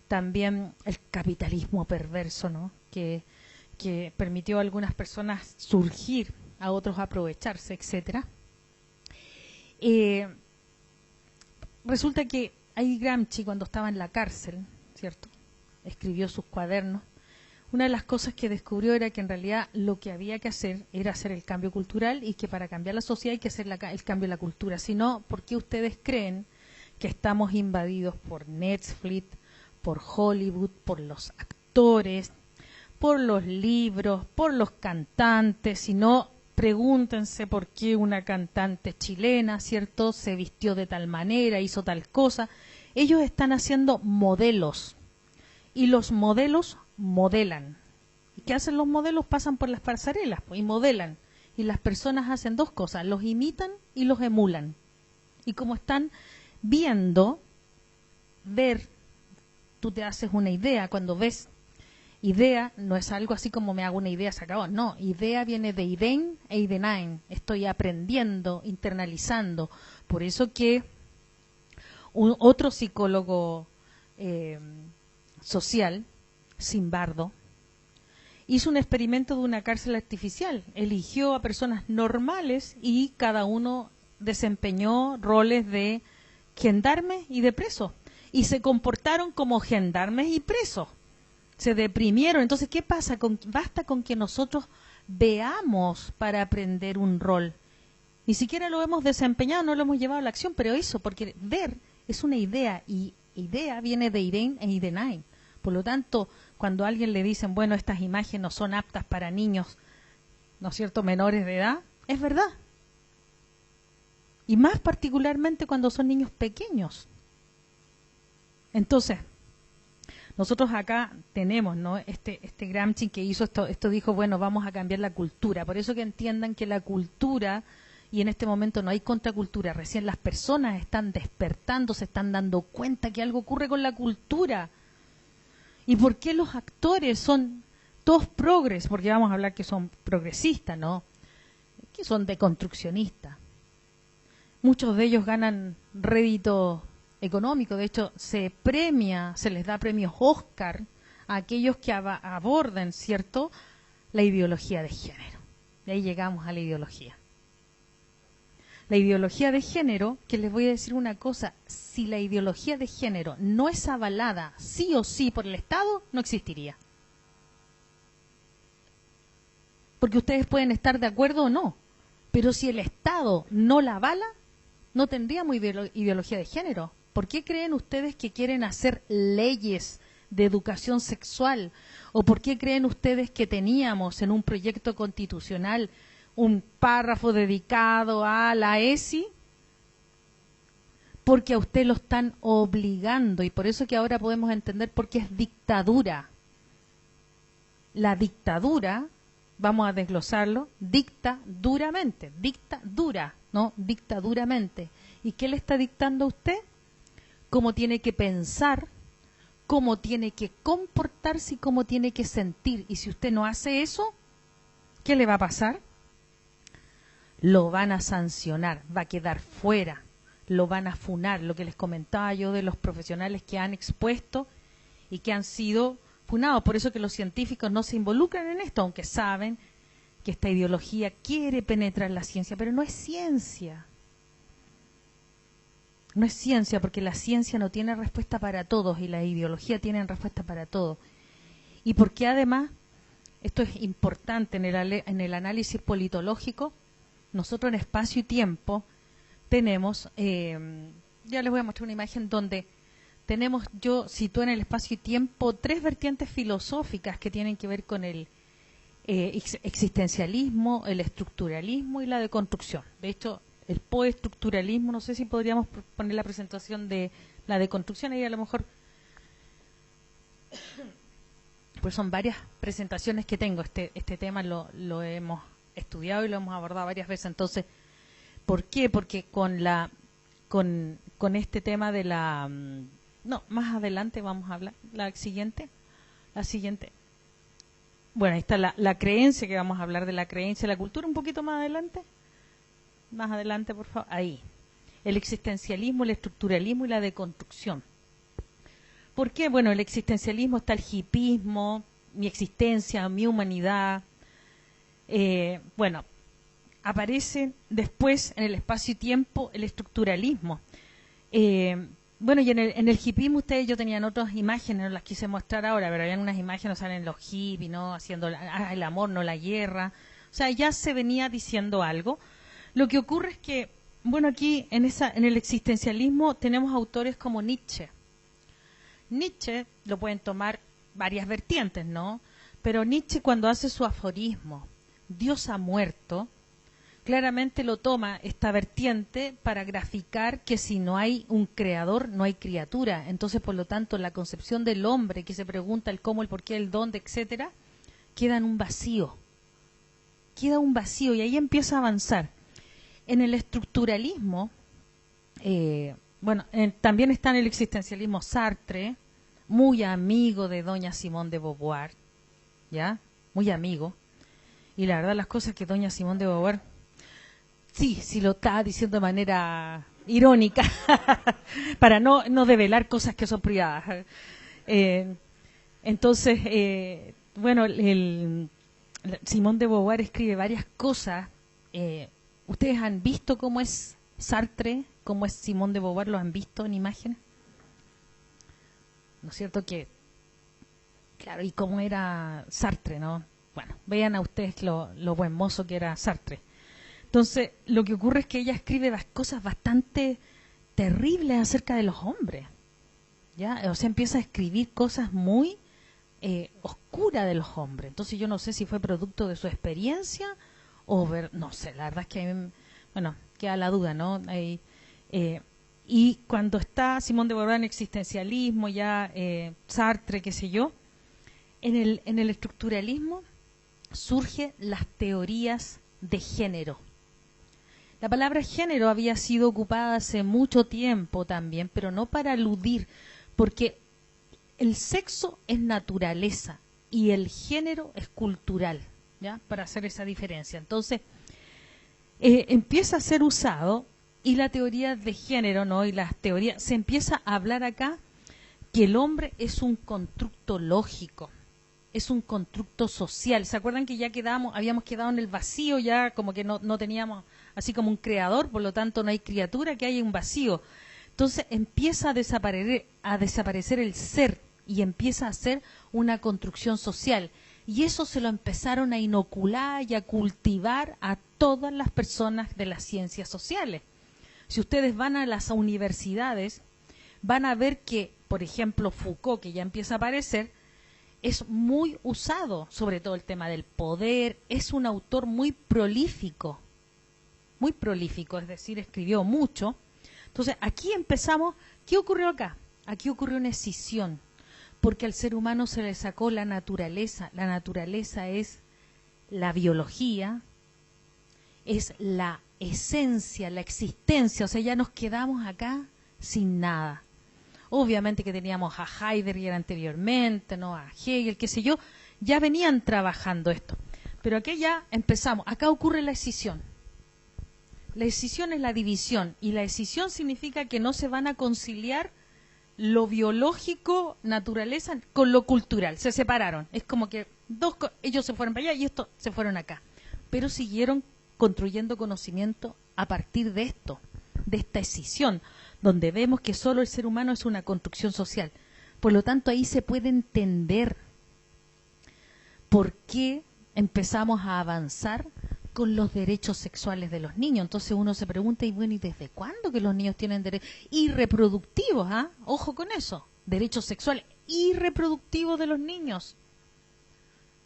también el capitalismo perverso, ¿no? Que permitió a algunas personas surgir, a otros aprovecharse, etcétera. Resulta que ahí Gramsci, cuando estaba en la cárcel, ¿cierto?, escribió sus cuadernos. Una de las cosas que descubrió era que en realidad lo que había que hacer era hacer el cambio cultural, y que para cambiar la sociedad hay que hacer el cambio de la cultura. Si no, ¿por qué ustedes creen que estamos invadidos por Netflix, por Hollywood, por los actores, por los libros, por los cantantes? Si no, pregúntense por qué una cantante chilena, ¿cierto?, se vistió de tal manera, hizo tal cosa. Ellos están haciendo modelos, y los modelos modelan. ¿Y qué hacen los modelos? Pasan por las pasarelas y modelan. Y las personas hacen dos cosas, los imitan y los emulan. Y como están viendo, tú te haces una idea. Cuando ves idea, no es algo así como me hago una idea, se acabó. No, idea viene de Ideen e Idenein. Estoy aprendiendo, internalizando. Por eso que otro psicólogo social, Zimbardo, hizo un experimento de una cárcel artificial. Eligió a personas normales y cada uno desempeñó roles de gendarme y de preso. Y se comportaron como gendarmes y presos. Se deprimieron. Entonces, ¿qué pasa? Basta con que nosotros veamos para aprender un rol. Ni siquiera lo hemos desempeñado, no lo hemos llevado a la acción, pero eso, porque ver es una idea, y idea viene de Ideen e Idenein. Por lo tanto, cuando a alguien le dicen, bueno, estas imágenes no son aptas para niños, ¿no es cierto?, menores de edad, es verdad. Y más particularmente cuando son niños pequeños. Entonces, nosotros acá tenemos, ¿no?, este Gramsci que hizo esto dijo, bueno, vamos a cambiar la cultura. Por eso que entiendan que la cultura, y en este momento no hay contracultura, recién las personas están despertando, se están dando cuenta que algo ocurre con la cultura. ¿Y por qué los actores son todos progres? Porque vamos a hablar que son progresistas, ¿no? Que son deconstruccionistas. Muchos de ellos ganan rédito económico. De hecho, se les da premios Oscar a aquellos que aborden, ¿cierto?, la ideología de género. De ahí llegamos a la ideología. La ideología de género, que les voy a decir una cosa, si la ideología de género no es avalada sí o sí por el Estado, no existiría. Porque ustedes pueden estar de acuerdo o no, pero si el Estado no la avala, no tendríamos ideología de género. ¿Por qué creen ustedes que quieren hacer leyes de educación sexual? ¿O por qué creen ustedes que teníamos en un proyecto constitucional un párrafo dedicado a la ESI? Porque a usted lo están obligando, y por eso que ahora podemos entender por qué es dictadura. La dictadura, vamos a desglosarlo, dicta duramente, dicta dura, no dicta duramente. ¿Y qué le está dictando a usted? Cómo tiene que pensar, cómo tiene que comportarse y cómo tiene que sentir. Y si usted no hace eso, ¿qué le va a pasar? Lo van a sancionar, va a quedar fuera, lo van a funar. Lo que les comentaba yo de los profesionales que han expuesto y que han sido funados. Por eso que los científicos no se involucran en esto, aunque saben que esta ideología quiere penetrar la ciencia, pero no es ciencia. No es ciencia, porque la ciencia no tiene respuesta para todos y la ideología tiene respuesta para todos. Y porque además, esto es importante en el análisis politológico, nosotros en espacio y tiempo tenemos, ya les voy a mostrar una imagen donde tenemos, yo situé en el espacio y tiempo 3 vertientes filosóficas que tienen que ver con el existencialismo, el estructuralismo y la deconstrucción. De hecho, el poestructuralismo, no sé si podríamos poner la presentación de la deconstrucción, ahí a lo mejor, pues son varias presentaciones que tengo, este tema lo hemos estudiado y lo hemos abordado varias veces. Entonces, ¿por qué? Porque con este tema de la... No, más adelante vamos a hablar. La siguiente. Bueno, ahí está la creencia, que vamos a hablar de la creencia, la cultura un poquito más adelante. Más adelante, por favor. Ahí. El existencialismo, el estructuralismo y la deconstrucción. ¿Por qué? Bueno, el existencialismo está el hipismo, mi existencia, mi humanidad. Bueno, aparece después en el espacio y tiempo el estructuralismo. Bueno, y en el hipismo ustedes, yo tenían otras imágenes, no las quise mostrar ahora, pero habían unas imágenes, salen los hippies, ¿no? Haciendo el amor, no la guerra. O sea, ya se venía diciendo algo. Lo que ocurre es que, bueno, aquí en el existencialismo tenemos autores como Nietzsche. Nietzsche lo pueden tomar varias vertientes, ¿no? Pero Nietzsche, cuando hace su aforismo, Dios ha muerto, claramente lo toma esta vertiente para graficar que si no hay un creador, no hay criatura. Entonces, por lo tanto, la concepción del hombre que se pregunta el cómo, el por qué, el dónde, etcétera, queda en un vacío. Queda un vacío y ahí empieza a avanzar. En el estructuralismo, también está en el existencialismo Sartre, muy amigo de doña Simone de Beauvoir, ¿ya? Muy amigo. Y la verdad, las cosas que doña Simone de Beauvoir, sí lo está diciendo de manera irónica, para no develar cosas que son privadas. Entonces, Simone de Beauvoir escribe varias cosas. ¿Ustedes han visto cómo es Sartre, cómo es Simone de Beauvoir? ¿Lo han visto en imágenes? ¿No es cierto que, claro, y cómo era Sartre, ¿no? Bueno, vean a ustedes lo buen mozo que era Sartre. Entonces, lo que ocurre es que ella escribe cosas bastante terribles acerca de los hombres, ¿ya? O sea, empieza a escribir cosas muy oscuras de los hombres. Entonces, yo no sé si fue producto de su experiencia o no sé, la verdad es que, queda la duda, ¿no? Y cuando está Simone de Beauvoir en existencialismo, ya Sartre, qué sé yo, en el estructuralismo surgen las teorías de género. La palabra género había sido ocupada hace mucho tiempo también, pero no para aludir, porque el sexo es naturaleza y el género es cultural, ¿ya? Para hacer esa diferencia. Entonces, empieza a ser usado, y la teoría de género, ¿no? Y las teorías, se empieza a hablar acá que el hombre es un constructo lógico, es un constructo social. ¿Se acuerdan que ya habíamos quedado en el vacío, ya como que no teníamos así como un creador, por lo tanto no hay criatura, que hay un vacío? Entonces empieza a desaparecer el ser y empieza a ser una construcción social. Y eso se lo empezaron a inocular y a cultivar a todas las personas de las ciencias sociales. Si ustedes van a las universidades, van a ver que por ejemplo, Foucault, que ya empieza a aparecer, es muy usado, sobre todo el tema del poder. Es un autor muy prolífico, es decir, escribió mucho. Entonces, aquí empezamos. ¿Qué ocurrió acá? Aquí ocurrió una escisión, porque al ser humano se le sacó la naturaleza. La naturaleza es la biología, es la esencia, la existencia. O sea, ya nos quedamos acá sin nada. Obviamente que teníamos a Heidegger anteriormente, ¿no? A Hegel, qué sé yo, ya venían trabajando esto. Pero aquí ya empezamos. Acá ocurre la escisión. La escisión es la división, y la escisión significa que no se van a conciliar lo biológico, naturaleza, con lo cultural. Se separaron. Es como que ellos se fueron para allá y estos se fueron acá. Pero siguieron construyendo conocimiento a partir de esto, de esta escisión, donde vemos que solo el ser humano es una construcción social. Por lo tanto, ahí se puede entender por qué empezamos a avanzar con los derechos sexuales de los niños. Entonces uno se pregunta, y bueno, ¿y desde cuándo que los niños tienen derechos? Y reproductivos, ¿ah? Ojo con eso, derechos sexuales y reproductivos de los niños.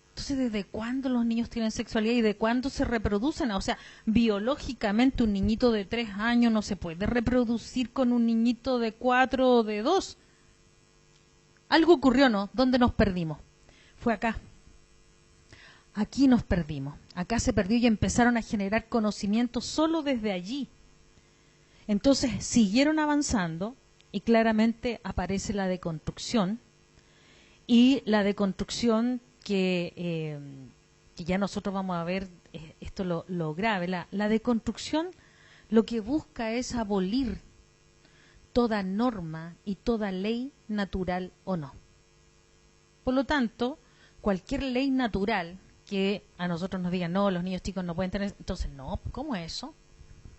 Entonces, ¿desde cuándo los niños tienen sexualidad y de cuándo se reproducen? O sea, biológicamente un niñito de 3 años no se puede reproducir con un niñito de 4 o de 2. Algo ocurrió, ¿no? ¿Dónde nos perdimos? Fue acá. Aquí nos perdimos. Acá se perdió y empezaron a generar conocimiento solo desde allí. Entonces, siguieron avanzando y claramente aparece la deconstrucción. Y la deconstrucción que ya nosotros vamos a ver, esto lo grave. La deconstrucción lo que busca es abolir toda norma y toda ley natural o no. Por lo tanto, cualquier ley natural que a nosotros nos digan, no, los niños chicos no pueden tener, entonces no, ¿cómo es eso?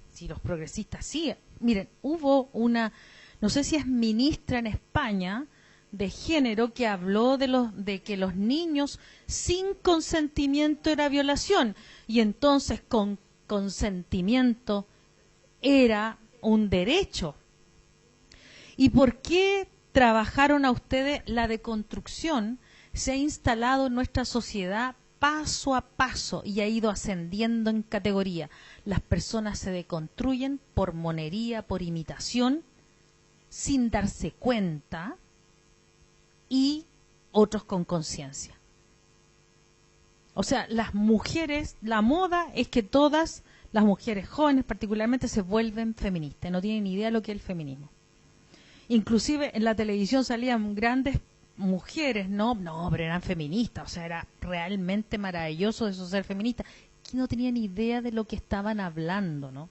Si los progresistas sí. Miren, hubo una, no sé si es ministra en España de género, que habló de que los niños sin consentimiento era violación, y entonces con consentimiento era un derecho. ¿Y por qué trabajaron a ustedes la deconstrucción? Se ha instalado en nuestra sociedad paso a paso y ha ido ascendiendo en categoría. Las personas se deconstruyen por monería, por imitación, sin darse cuenta, y otros con conciencia. O sea, las mujeres, la moda es que todas las mujeres jóvenes particularmente se vuelven feministas, no tienen ni idea de lo que es el feminismo. Inclusive en la televisión salían grandes mujeres, no, pero eran feministas, o sea, era realmente maravilloso eso, ser feminista, que no tenían ni idea de lo que estaban hablando, ¿no?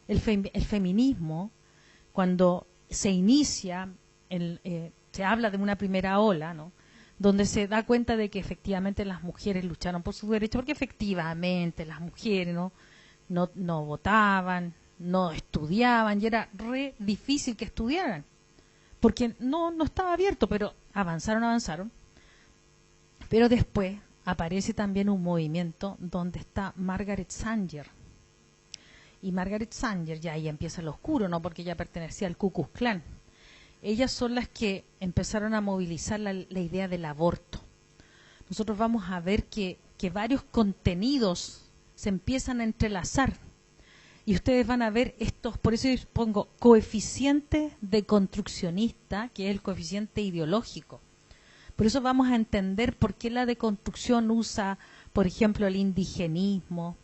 El feminismo, cuando se inicia, se habla de una primera ola, ¿no?, donde se da cuenta de que efectivamente las mujeres lucharon por sus derechos, porque efectivamente las mujeres no votaban, no estudiaban, y era re difícil que estudiaran, porque no estaba abierto, pero avanzaron. Pero después aparece también un movimiento donde está Margaret Sanger. Y Margaret Sanger, ya ahí empieza lo oscuro, ¿no?, porque ella pertenecía al Ku Klux Klan. Ellas son las que empezaron a movilizar la idea del aborto. Nosotros vamos a ver que varios contenidos se empiezan a entrelazar. Y ustedes van a ver estos, por eso yo pongo coeficiente deconstruccionista, que es el coeficiente ideológico. Por eso vamos a entender por qué la deconstrucción usa, por ejemplo, el indigenismo,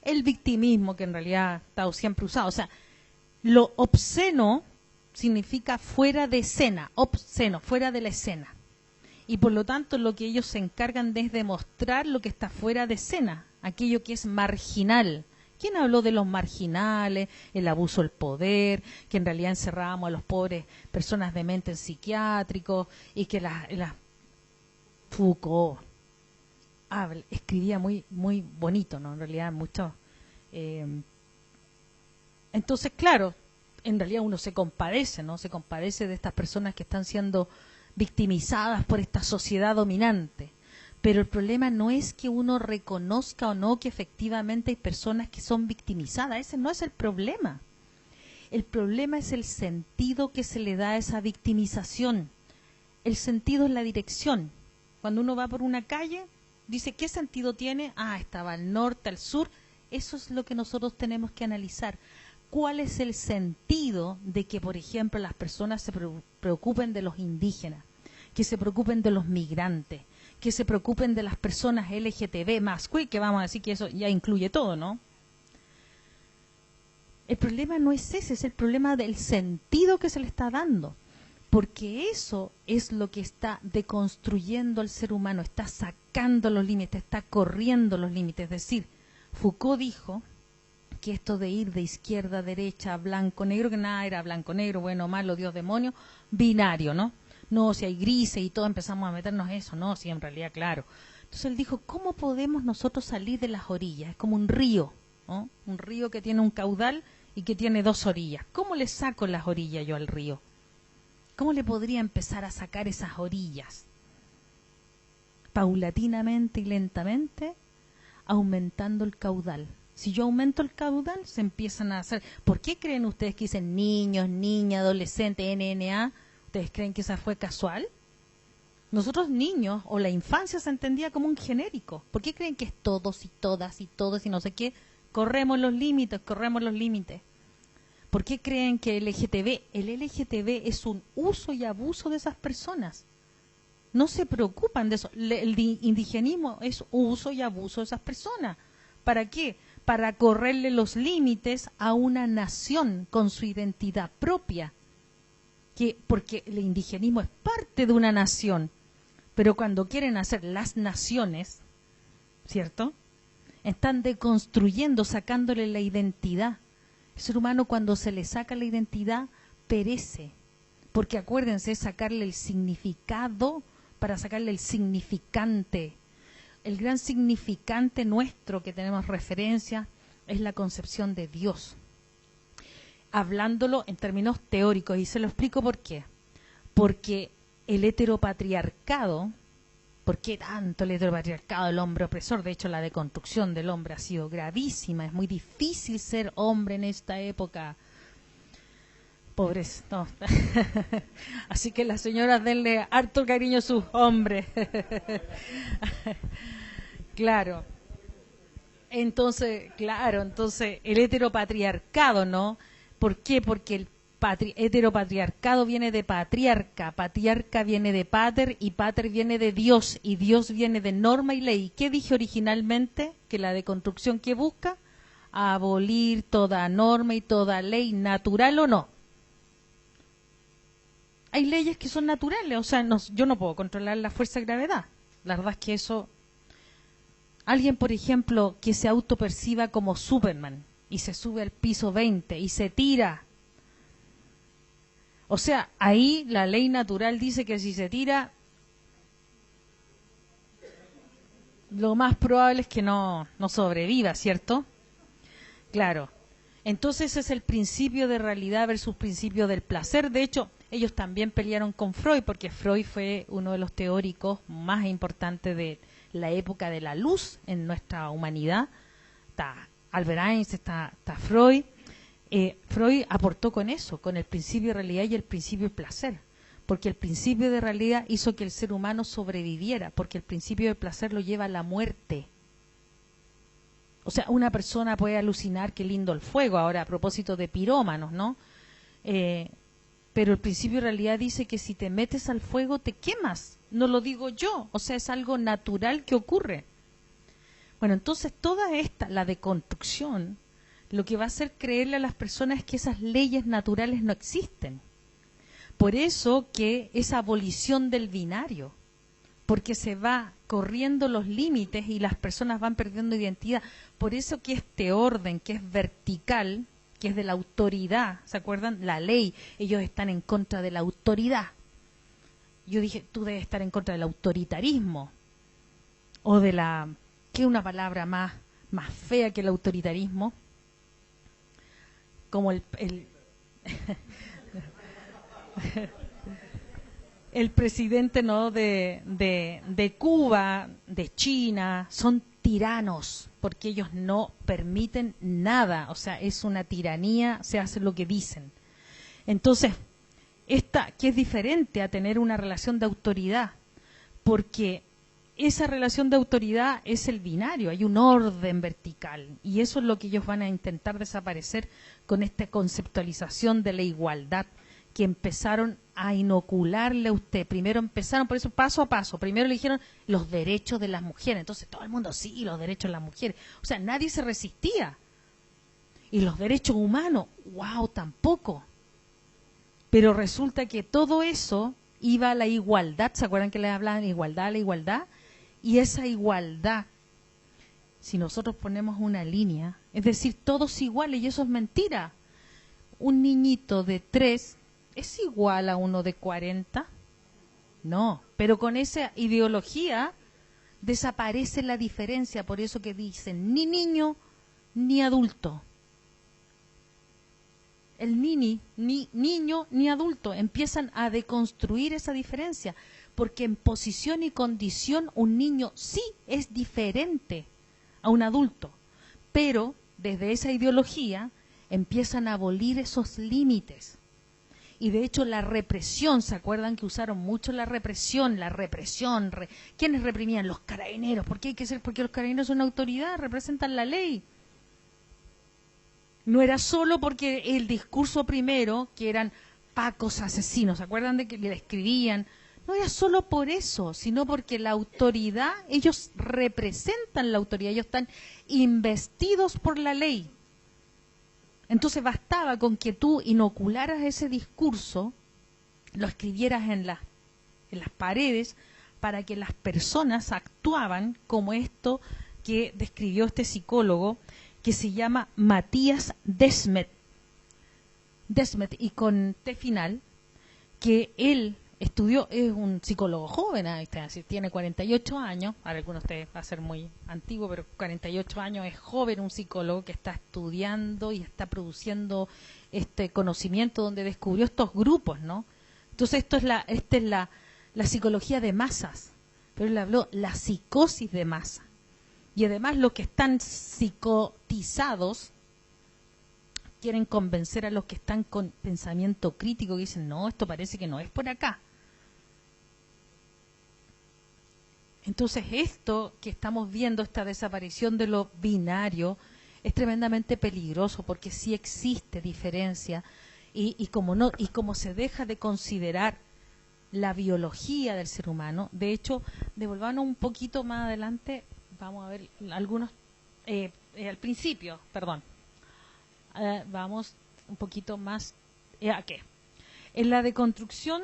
el victimismo, que en realidad ha estado siempre usado. O sea, lo obsceno significa fuera de escena, obsceno, fuera de la escena. Y por lo tanto lo que ellos se encargan de es demostrar lo que está fuera de escena, aquello que es marginal. ¿Quién habló de los marginales, el abuso del poder, que en realidad encerrábamos a los pobres personas de mente en psiquiátricos, y que Foucault escribía muy bonito, ¿no? En realidad mucho. Entonces, claro, en realidad uno se compadece, ¿no? Se compadece de estas personas que están siendo victimizadas por esta sociedad dominante. Pero el problema no es que uno reconozca o no que efectivamente hay personas que son victimizadas. Ese no es el problema. El problema es el sentido que se le da a esa victimización. El sentido es la dirección. Cuando uno va por una calle, dice, ¿qué sentido tiene? Ah, estaba al norte, al sur. Eso es lo que nosotros tenemos que analizar. ¿Cuál es el sentido de que, por ejemplo, las personas se preocupen de los indígenas, que se preocupen de los migrantes, que se preocupen de las personas LGTB más, que vamos a decir que eso ya incluye todo, ¿no? El problema no es ese, es el problema del sentido que se le está dando, porque eso es lo que está deconstruyendo al ser humano, está sacando los límites, está corriendo los límites. Es decir, Foucault dijo que esto de ir de izquierda a derecha, blanco, negro, que nada era blanco, negro, bueno, malo, Dios, demonio, binario, ¿no? No, si hay grises y todo, empezamos a meternos eso, no, sí, en realidad, claro. Entonces él dijo, ¿cómo podemos nosotros salir de las orillas? Es como un río, ¿no? Un río que tiene un caudal y que tiene dos orillas. ¿Cómo le saco las orillas yo al río? ¿Cómo le podría empezar a sacar esas orillas? Paulatinamente y lentamente, aumentando el caudal. Si yo aumento el caudal, se empiezan a hacer... ¿Por qué creen ustedes que dicen niños, niña, adolescente, NNA? ¿Ustedes creen que esa fue casual? Nosotros niños, o la infancia se entendía como un genérico. ¿Por qué creen que es todos y todas y todos y no sé qué? Corremos los límites, corremos los límites. ¿Por qué creen que el LGTB es un uso y abuso de esas personas? No se preocupan de eso. El indigenismo es uso y abuso de esas personas. ¿Para qué? Para correrle los límites a una nación con su identidad propia. Porque el indigenismo es parte de una nación. Pero cuando quieren hacer las naciones, ¿cierto?, están deconstruyendo, sacándole la identidad. El ser humano, cuando se le saca la identidad, perece. Porque acuérdense, sacarle el significado para sacarle el significante. El gran significante nuestro que tenemos referencia es la concepción de Dios. Hablándolo en términos teóricos, y se lo explico por qué. Porque el heteropatriarcado, ¿por qué tanto el heteropatriarcado, el hombre opresor? De hecho, la deconstrucción del hombre ha sido gravísima. Es muy difícil ser hombre en esta época. Pobres, no. Así que las señoras denle harto cariño a sus hombres. Claro. Entonces, el heteropatriarcado, ¿no? ¿Por qué? Porque el heteropatriarcado viene de patriarca, patriarca viene de pater y pater viene de Dios y Dios viene de norma y ley. ¿Qué dije originalmente? Que la deconstrucción que busca, abolir toda norma y toda ley, natural o no. Hay leyes que son naturales, o sea, yo no puedo controlar la fuerza de gravedad. La verdad es que eso... Alguien, por ejemplo, que se autoperciba como Superman y se sube al piso 20 y se tira. O sea, ahí la ley natural dice que si se tira, lo más probable es que no sobreviva, ¿cierto? Claro. Entonces ese es el principio de realidad versus principio del placer. De hecho, ellos también pelearon con Freud, porque Freud fue uno de los teóricos más importantes de la época de la luz en nuestra humanidad. Está Albert Einstein, está Freud. Freud aportó con eso, con el principio de realidad y el principio de placer, porque el principio de realidad hizo que el ser humano sobreviviera, porque el principio de placer lo lleva a la muerte. O sea, una persona puede alucinar qué lindo el fuego, ahora a propósito de pirómanos, ¿no? Pero el principio de realidad dice que si te metes al fuego te quemas, no lo digo yo, o sea, es algo natural que ocurre. Bueno, entonces toda la deconstrucción, lo que va a hacer creerle a las personas es que esas leyes naturales no existen. Por eso que esa abolición del binario, porque se va corriendo los límites y las personas van perdiendo identidad. Por eso que este orden, que es vertical, que es de la autoridad, ¿se acuerdan? La ley, ellos están en contra de la autoridad. Yo dije, tú debes estar en contra del autoritarismo, o de la, ¿qué es una palabra más fea que el autoritarismo? Como el presidente, ¿no?, de Cuba, de China, son tiranos, porque ellos no permiten nada, o sea, es una tiranía, se hace lo que dicen. Entonces, esta que es diferente a tener una relación de autoridad, porque esa relación de autoridad es el binario, hay un orden vertical, y eso es lo que ellos van a intentar desaparecer con esta conceptualización de la igualdad que empezaron a inocularle a usted. Primero empezaron, por eso paso a paso, primero le dijeron los derechos de las mujeres, entonces todo el mundo sí, los derechos de las mujeres, o sea, nadie se resistía. Y los derechos humanos, wow, tampoco. Pero resulta que todo eso iba a la igualdad, ¿se acuerdan que les hablaban de igualdad a la igualdad? Y esa igualdad, si nosotros ponemos una línea, es decir, todos iguales, y eso es mentira. Un niñito de 3 ¿es igual a uno de 40? No, pero con esa ideología desaparece la diferencia, por eso que dicen ni niño ni adulto. El ni niño ni adulto, empiezan a deconstruir esa diferencia, porque en posición y condición un niño sí es diferente a un adulto, pero desde esa ideología empiezan a abolir esos límites. Y de hecho la represión, ¿se acuerdan que usaron mucho la represión? ¿Quiénes reprimían? Los carabineros. ¿Por qué hay que ser? Porque los carabineros son una autoridad, representan la ley. No era solo porque el discurso primero, que eran pacos asesinos, ¿se acuerdan de que le escribían? No era solo por eso, sino porque la autoridad, ellos representan la autoridad, ellos están investidos por la ley. Entonces bastaba con que tú inocularas ese discurso, lo escribieras en las paredes, para que las personas actuaban como esto que describió este psicólogo, que se llama Matías Desmet, y con T final, que él estudió, es un psicólogo joven, tiene 48 años, ahora algunos de ustedes va a ser muy antiguo, pero 48 años es joven, un psicólogo que está estudiando y está produciendo este conocimiento donde descubrió estos grupos, ¿no? Entonces esta es la psicología de masas, pero él habló la psicosis de masa. Y además los que están psicotizados quieren convencer a los que están con pensamiento crítico, que dicen, no, esto parece que no es por acá. Entonces esto que estamos viendo, esta desaparición de lo binario, es tremendamente peligroso porque sí existe diferencia y como se deja de considerar la biología del ser humano. De hecho, devolvámonos un poquito más adelante, vamos a ver algunos, al principio, perdón, vamos un poquito más, ¿a qué? En la deconstrucción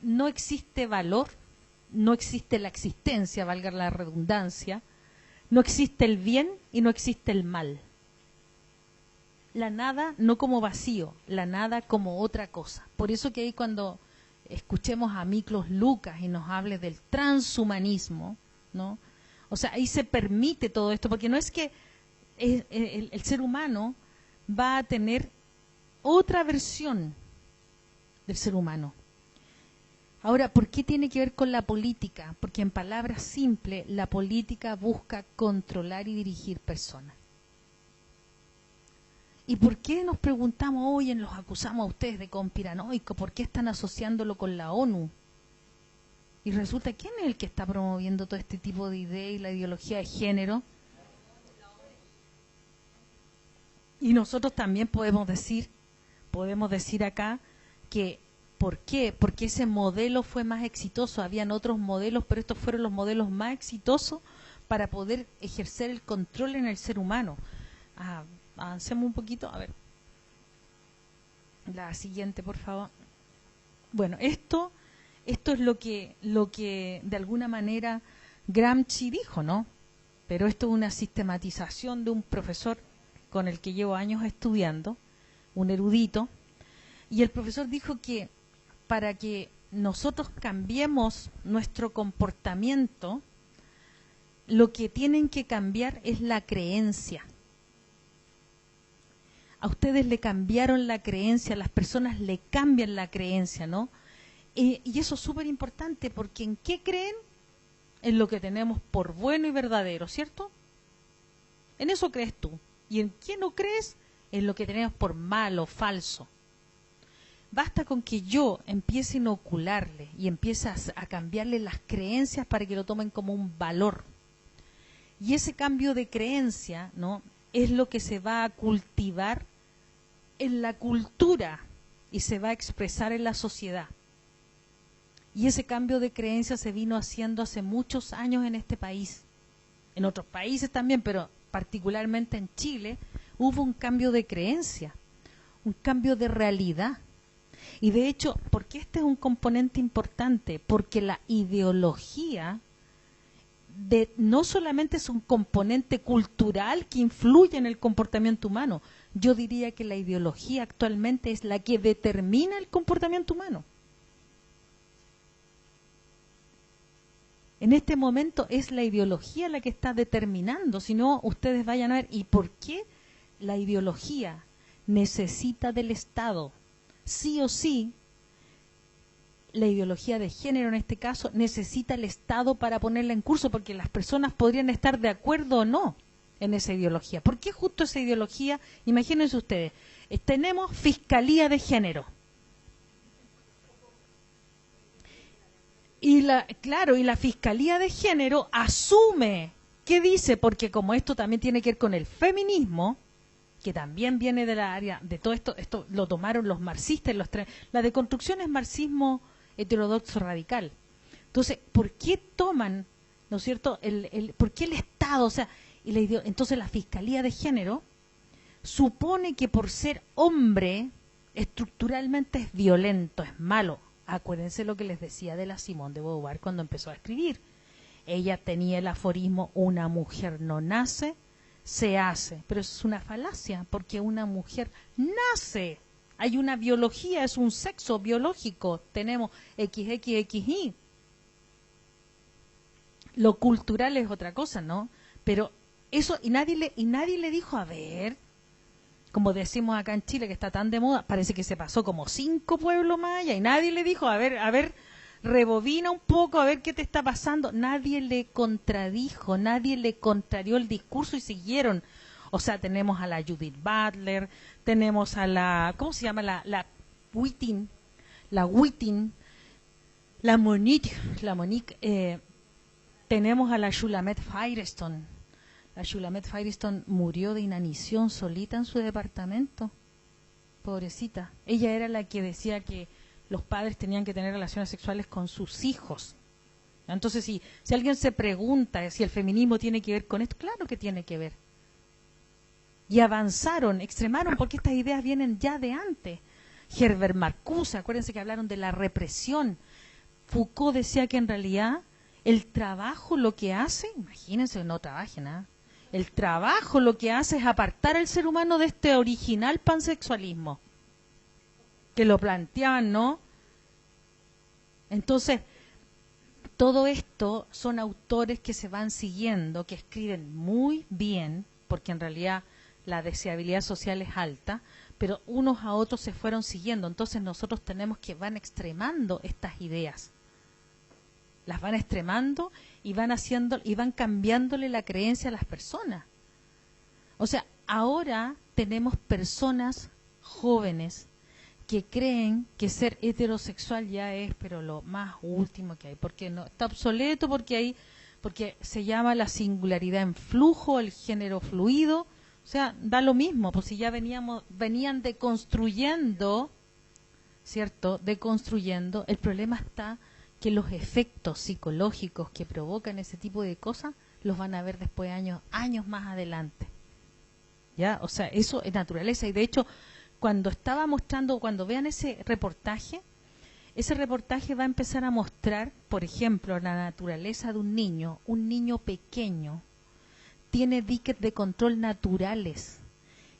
no existe valor, no existe la existencia, valga la redundancia, no existe el bien y no existe el mal. La nada no como vacío, la nada como otra cosa. Por eso que ahí cuando escuchemos a Miklos Lucas y nos hable del transhumanismo, ¿no? O sea, ahí se permite todo esto, porque no es que el ser humano va a tener otra versión del ser humano. Ahora, ¿por qué tiene que ver con la política? Porque en palabras simples, la política busca controlar y dirigir personas. ¿Y por qué nos preguntamos hoy, los acusamos a ustedes de conspiranoico? ¿Por qué están asociándolo con la ONU? Y resulta, ¿quién es el que está promoviendo todo este tipo de idea y la ideología de género? Y nosotros también podemos decir acá que ¿por qué? Porque ese modelo fue más exitoso. Habían otros modelos, pero estos fueron los modelos más exitosos para poder ejercer el control en el ser humano. Avancemos un poquito, a ver. La siguiente, por favor. Bueno, esto es lo que de alguna manera Gramsci dijo, ¿no? Pero esto es una sistematización de un profesor con el que llevo años estudiando, un erudito, y el profesor dijo que para que nosotros cambiemos nuestro comportamiento, lo que tienen que cambiar es la creencia. A ustedes le cambiaron la creencia, las personas le cambian la creencia, ¿no? Y eso es súper importante, porque ¿en qué creen? en lo que tenemos por bueno y verdadero, ¿cierto? En eso crees tú. ¿Y en qué no crees? En lo que tenemos por malo, falso. Basta con que yo empiece a inocularle y empiece a cambiarle las creencias para que lo tomen como un valor. Y ese cambio de creencia, ¿no?, es lo que se va a cultivar en la cultura y se va a expresar en la sociedad. Y ese cambio de creencia se vino haciendo hace muchos años en este país. En otros países también, pero particularmente en Chile, hubo un cambio de creencia, un cambio de realidad. Y de hecho, ¿por qué este es un componente importante? Porque la ideología no solamente es un componente cultural que influye en el comportamiento humano, yo diría que la ideología actualmente es la que determina el comportamiento humano. En este momento es la ideología la que está determinando, si no, ustedes vayan a ver, ¿y por qué la ideología necesita del Estado? Sí o sí, la ideología de género en este caso necesita el Estado para ponerla en curso, porque las personas podrían estar de acuerdo o no en esa ideología. ¿Por qué justo esa ideología? Imagínense ustedes, tenemos Fiscalía de Género. Y la Fiscalía de Género asume, ¿qué dice? Porque como esto también tiene que ver con el feminismo, que también viene de la área de todo esto lo tomaron los marxistas, la deconstrucción es marxismo heterodoxo radical. Entonces, ¿por qué toman, ¿no es cierto?, por qué el Estado, o sea, entonces la Fiscalía de Género supone que por ser hombre estructuralmente es violento, es malo. Acuérdense lo que les decía de la Simone de Beauvoir cuando empezó a escribir. Ella tenía el aforismo, una mujer no nace, se hace. Pero eso es una falacia, porque una mujer nace. Hay una biología, es un sexo biológico. Tenemos XXXY. Lo cultural es otra cosa, ¿no? Pero eso, y nadie le dijo, a ver, como decimos acá en Chile, que está tan de moda, parece que se pasó como 5 pueblos mayas y nadie le dijo, a ver, rebobina un poco, a ver qué te está pasando. Nadie le contradijo, nadie le contrarió el discurso y siguieron. O sea, tenemos a la Judith Butler, tenemos a la, ¿cómo se llama? La Whiting, la Monique, tenemos a la Shulamith Firestone. La Shulamith Firestone murió de inanición solita en su departamento. Pobrecita. Ella era la que decía que los padres tenían que tener relaciones sexuales con sus hijos. Entonces, si alguien se pregunta si el feminismo tiene que ver con esto, claro que tiene que ver. Y avanzaron, extremaron, porque estas ideas vienen ya de antes. Herbert Marcuse, acuérdense que hablaron de la represión. Foucault decía que en realidad el trabajo lo que hace, imagínense, no trabajen, nada. El trabajo lo que hace es apartar al ser humano de este original pansexualismo, que lo planteaban, ¿no? Entonces, todo esto son autores que se van siguiendo, que escriben muy bien, porque en realidad la deseabilidad social es alta, pero unos a otros se fueron siguiendo. Entonces nosotros tenemos que van extremando estas ideas. Las van extremando y van cambiándole la creencia a las personas. O sea, ahora tenemos personas jóvenes que creen que ser heterosexual ya es, pero lo más último que hay, porque no está obsoleto, porque se llama la singularidad en flujo, el género fluido. O sea, da lo mismo, pues si ya venían deconstruyendo, ¿cierto? Deconstruyendo. El problema está que los efectos psicológicos que provocan ese tipo de cosas los van a ver después años más adelante. ¿Ya? O sea, eso es naturaleza. Y de hecho, cuando vean ese reportaje va a empezar a mostrar, por ejemplo, la naturaleza de un niño pequeño, tiene diques de control naturales,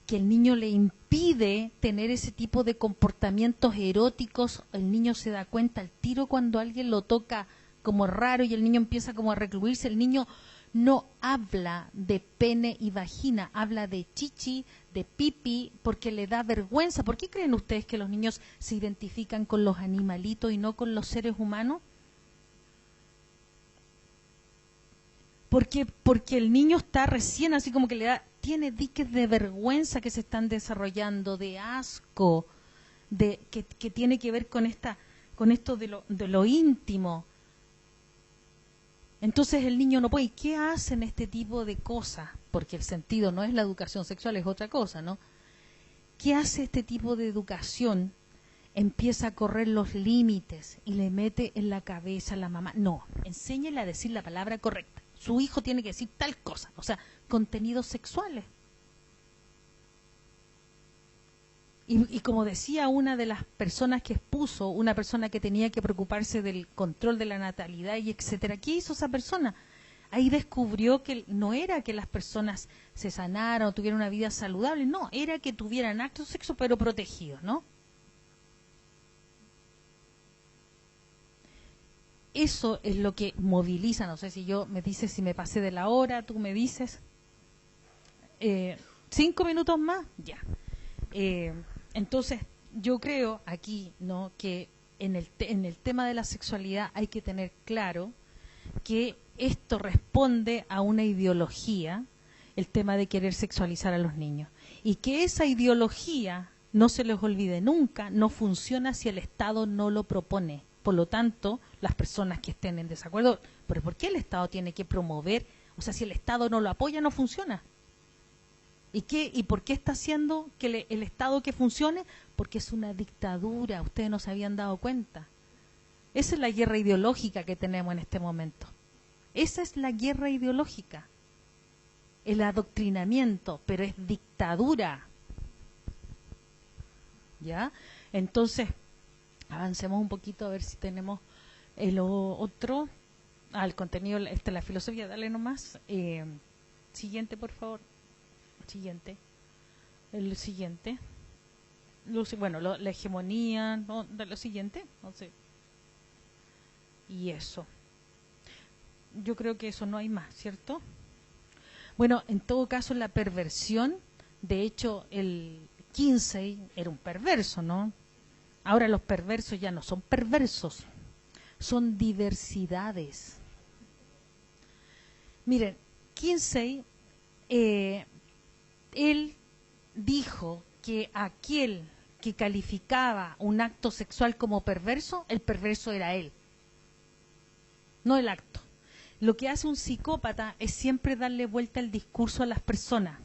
que el niño le impide tener ese tipo de comportamientos eróticos. El niño se da cuenta al tiro cuando alguien lo toca como raro y el niño empieza como a recluirse. El niño no habla de pene y vagina, habla de chichi, de pipi, porque le da vergüenza. ¿Por qué creen ustedes que los niños se identifican con los animalitos y no con los seres humanos? Porque el niño está recién así como que tiene diques de vergüenza que se están desarrollando, de asco, que tiene que ver con esto de lo íntimo. Entonces el niño no puede. ¿Y qué hacen este tipo de cosas? Porque el sentido no es la educación sexual, es otra cosa, ¿no? ¿Qué hace este tipo de educación? Empieza a correr los límites y le mete en la cabeza a la mamá. No, enséñele a decir la palabra correcta. Su hijo tiene que decir tal cosa, o sea, contenidos sexuales. Y como decía una de las personas que expuso, una persona que tenía que preocuparse del control de la natalidad y etcétera, ¿qué hizo esa persona? Ahí descubrió que no era que las personas se sanaran o tuvieran una vida saludable, no, era que tuvieran actos de sexo pero protegidos, ¿no? Eso es lo que moviliza, no sé si me dices si me pasé de la hora, tú me dices, 5 minutos más, ya. Entonces, yo creo aquí, ¿no?, que en el tema de la sexualidad hay que tener claro que esto responde a una ideología, el tema de querer sexualizar a los niños, y que esa ideología, no se les olvide nunca, no funciona si el Estado no lo propone. Por lo tanto, las personas que estén en desacuerdo, ¿pero por qué el Estado tiene que promover? O sea, si el Estado no lo apoya, no funciona. ¿Y por qué está haciendo que el Estado que funcione? Porque es una dictadura, ustedes no se habían dado cuenta. Esa es la guerra ideológica que tenemos en este momento. Esa es la guerra ideológica. El adoctrinamiento, pero es dictadura. ¿Ya? Entonces, avancemos un poquito a ver si tenemos el otro. El contenido, la filosofía, dale nomás. Siguiente, por favor. Siguiente. El siguiente. La hegemonía. ¿No? Lo siguiente. No sé. Y eso. Yo creo que eso no hay más, ¿cierto? Bueno, en todo caso, la perversión, de hecho, el Kinsey era un perverso, ¿no? Ahora los perversos ya no son perversos, son diversidades. Miren, Kinsey, él dijo que aquel que calificaba un acto sexual como perverso, el perverso era él, no el acto. Lo que hace un psicópata es siempre darle vuelta el discurso a las personas.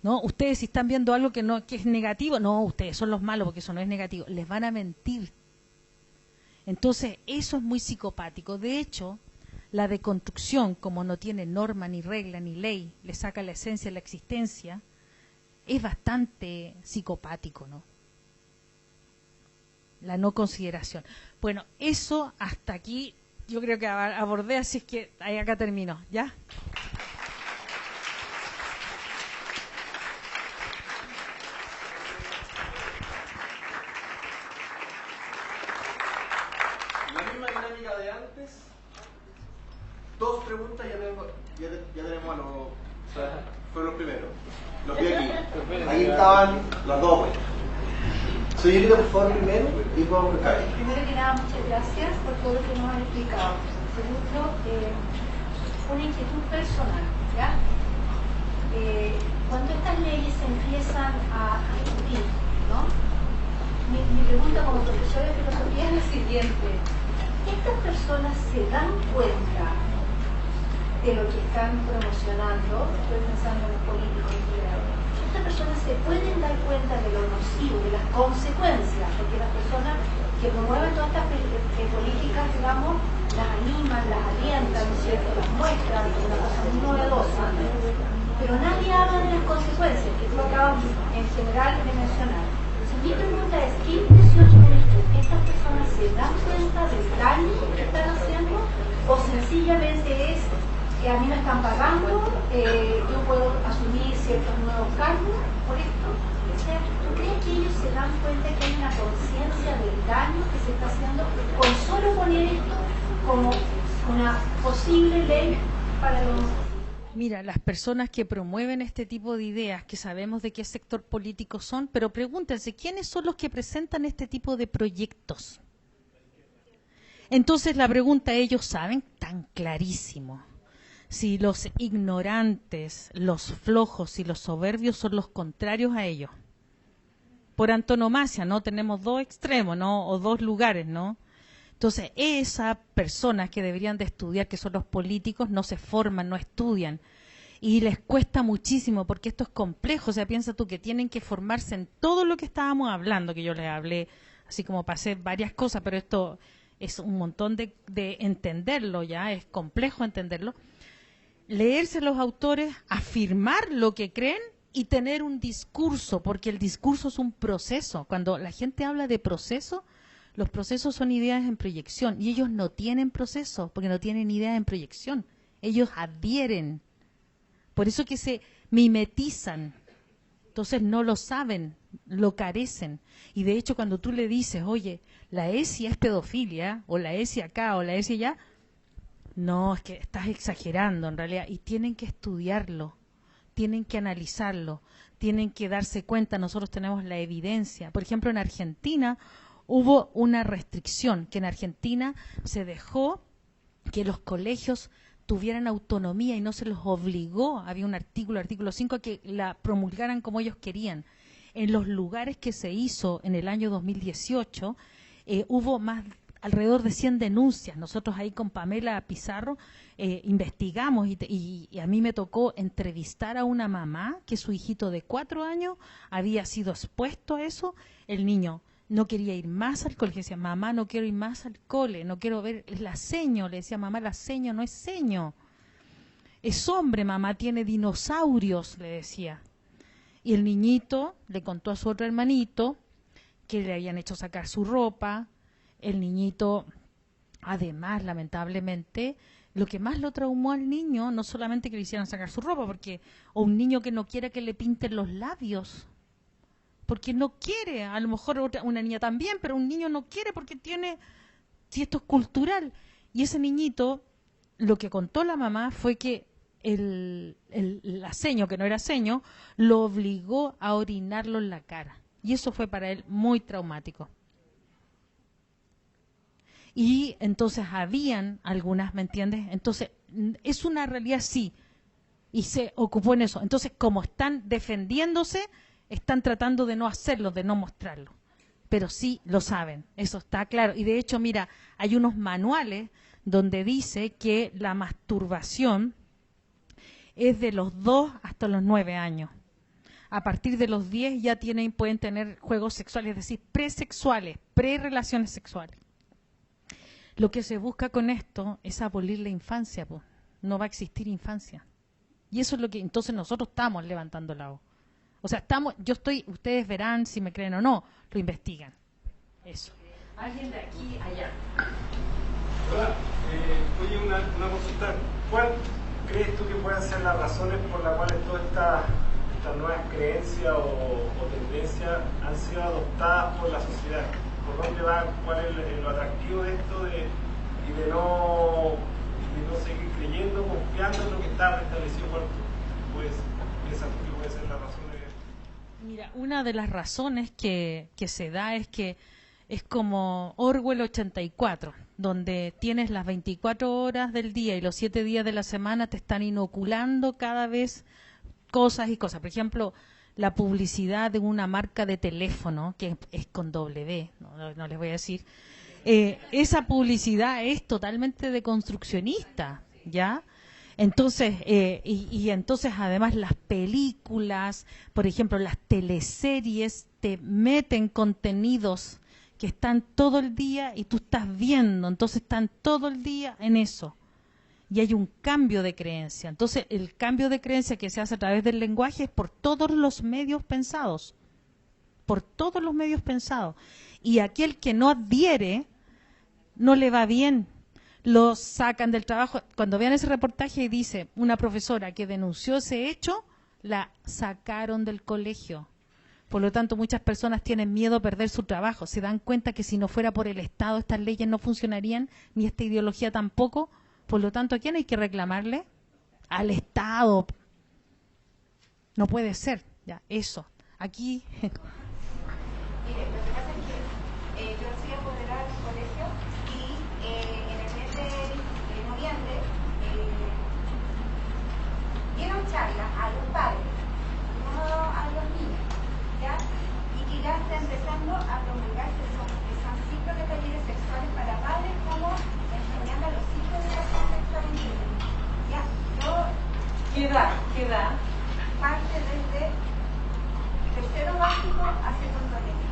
¿No? Ustedes si están viendo algo que es negativo, no, ustedes son los malos porque eso no es negativo, les van a mentir. Entonces, eso es muy psicopático. De hecho, la deconstrucción, como no tiene norma, ni regla, ni ley, le saca la esencia de la existencia, es bastante psicopático, ¿no? La no consideración. Bueno, eso hasta aquí yo creo que abordé, así es que acá termino, ¿ya? Dos preguntas ya tenemos a los... O sea, fueron los primeros. Los vi aquí. Ahí estaban las dos. Señorita, por favor, primero y vamos a ver. Primero que nada, muchas gracias por todo lo que nos han explicado. Segundo, una inquietud personal, ¿ya? Cuando estas leyes se empiezan a discutir, ¿no? Mi pregunta como profesora de filosofía es la siguiente. ¿Estas personas se dan cuenta de lo que están promocionando? Estoy pensando en los políticos en general. Estas personas se pueden dar cuenta de lo nocivo, de las consecuencias, porque las personas que promueven todas estas políticas, digamos, las animan, las alientan, ¿no es cierto?, las muestran, es una cosa muy novedosa, pero nadie habla de las consecuencias, que tú acabas en general de mencionar. Entonces, mi pregunta es, ¿qué impresión tienes tú? ¿Estas personas se dan cuenta del daño que están haciendo o sencillamente es que a mí me están pagando, yo puedo asumir ciertos nuevos cargos por esto? O sea, ¿tú crees que ellos se dan cuenta que hay una conciencia del daño que se está haciendo con solo poner esto como una posible ley para los... Mira, las personas que promueven este tipo de ideas, que sabemos de qué sector político son, pero pregúntense, ¿quiénes son los que presentan este tipo de proyectos? Entonces la pregunta, ellos saben, tan clarísimo. si los ignorantes, los flojos y los soberbios son los contrarios a ellos. Por antonomasia, ¿no? Tenemos dos extremos, ¿no? O dos lugares, ¿no? Entonces, esas personas que deberían de estudiar, que son los políticos, no se forman, no estudian. Y les cuesta muchísimo, porque esto es complejo. O sea, piensa tú que tienen que formarse en todo lo que estábamos hablando, que yo les hablé, así como pasé varias cosas, pero esto es un montón de entenderlo ya, es complejo entenderlo. Leerse los autores, afirmar lo que creen y tener un discurso, porque el discurso es un proceso. Cuando la gente habla de proceso, los procesos son ideas en proyección, y ellos no tienen proceso, porque no tienen ideas en proyección. Ellos adhieren. Por eso que se mimetizan. Entonces no lo saben, lo carecen. Y de hecho cuando tú le dices, oye, la ESI es pedofilia, o la ESI acá, o la ESI allá, no, es que estás exagerando en realidad. Y tienen que estudiarlo, tienen que analizarlo, tienen que darse cuenta. Nosotros tenemos la evidencia. Por ejemplo, en Argentina hubo una restricción, que en Argentina se dejó que los colegios tuvieran autonomía y no se los obligó, había un artículo 5, a que la promulgaran como ellos querían. En los lugares que se hizo en el año 2018, hubo alrededor de 100 denuncias. Nosotros ahí con Pamela Pizarro investigamos y a mí me tocó entrevistar a una mamá que su hijito de 4 años había sido expuesto a eso. El niño no quería ir más al colegio, decía, mamá, no quiero ir más al cole, no quiero ver la seño, le decía, mamá, la seño no es seño, es hombre, mamá, tiene dinosaurios, le decía. Y el niñito le contó a su otro hermanito que le habían hecho sacar su ropa. El niñito, además, lamentablemente, lo que más lo traumó al niño, no solamente que le hicieran sacar su ropa, porque o un niño que no quiera que le pinten los labios, porque no quiere, a lo mejor una niña también, pero un niño no quiere porque tiene, si esto es cultural. Y ese niñito, lo que contó la mamá fue que la seño, que no era seño, lo obligó a orinarlo en la cara. Y eso fue para él muy traumático. Y entonces habían algunas, ¿me entiendes? Entonces, es una realidad, sí, y se ocupó en eso. Entonces, como están defendiéndose, están tratando de no hacerlo, de no mostrarlo. Pero sí lo saben, eso está claro. Y de hecho, mira, hay unos manuales donde dice que la masturbación es de los 2 hasta los 9 años. A partir de los 10 ya pueden tener juegos sexuales, es decir, presexuales, prerelaciones sexuales. Lo que se busca con esto es abolir la infancia, pues. No va a existir infancia. Y eso es lo que entonces nosotros estamos levantando la voz. O sea, ustedes verán si me creen o no, lo investigan. Eso. Alguien de aquí allá. Hola, oye, una consulta. ¿Cuál crees tú que pueden ser las razones por las cuales todas estas nuevas creencias o tendencias han sido adoptadas por la sociedad? ¿Por dónde va? ¿Cuál es lo atractivo de esto y de no seguir creyendo, confiando en lo que está establecido? ¿Cuál piensas tú que puede ser la razón? Mira, una de las razones que se da es que es como Orwell 84, donde tienes las 24 horas del día y los 7 días de la semana te están inoculando cada vez cosas y cosas. Por ejemplo, la publicidad de una marca de teléfono, que es con W, no les voy a decir, esa publicidad es totalmente deconstruccionista, ¿ya? Entonces, y entonces además las películas, por ejemplo, las teleseries te meten contenidos que están todo el día y tú estás viendo, entonces están todo el día en eso. Y hay un cambio de creencia. Entonces, el cambio de creencia que se hace a través del lenguaje es por todos los medios pensados. Por todos los medios pensados. Y aquel que no adhiere, no le va bien. Lo sacan del trabajo. Cuando vean ese reportaje y dice, una profesora que denunció ese hecho, la sacaron del colegio. Por lo tanto, muchas personas tienen miedo a perder su trabajo. Se dan cuenta que si no fuera por el Estado, estas leyes no funcionarían, ni esta ideología tampoco. Por lo tanto, ¿a quién hay que reclamarle? Al Estado. No puede ser. Ya, eso. Aquí. Mire, lo que pasa es que yo soy apoderada del colegio y en el mes de noviembre dieron charlas a los padres, no a los niños, ¿ya? Y que ya está empezando a promulgar que son ciclos de talleres sexuales para padres, como enseñando a los hijos de educación sexual en Chile. ¿Ya? Yo, ¿Qué edad? ¿Qué edad? Parte desde tercero básico a segundo medio.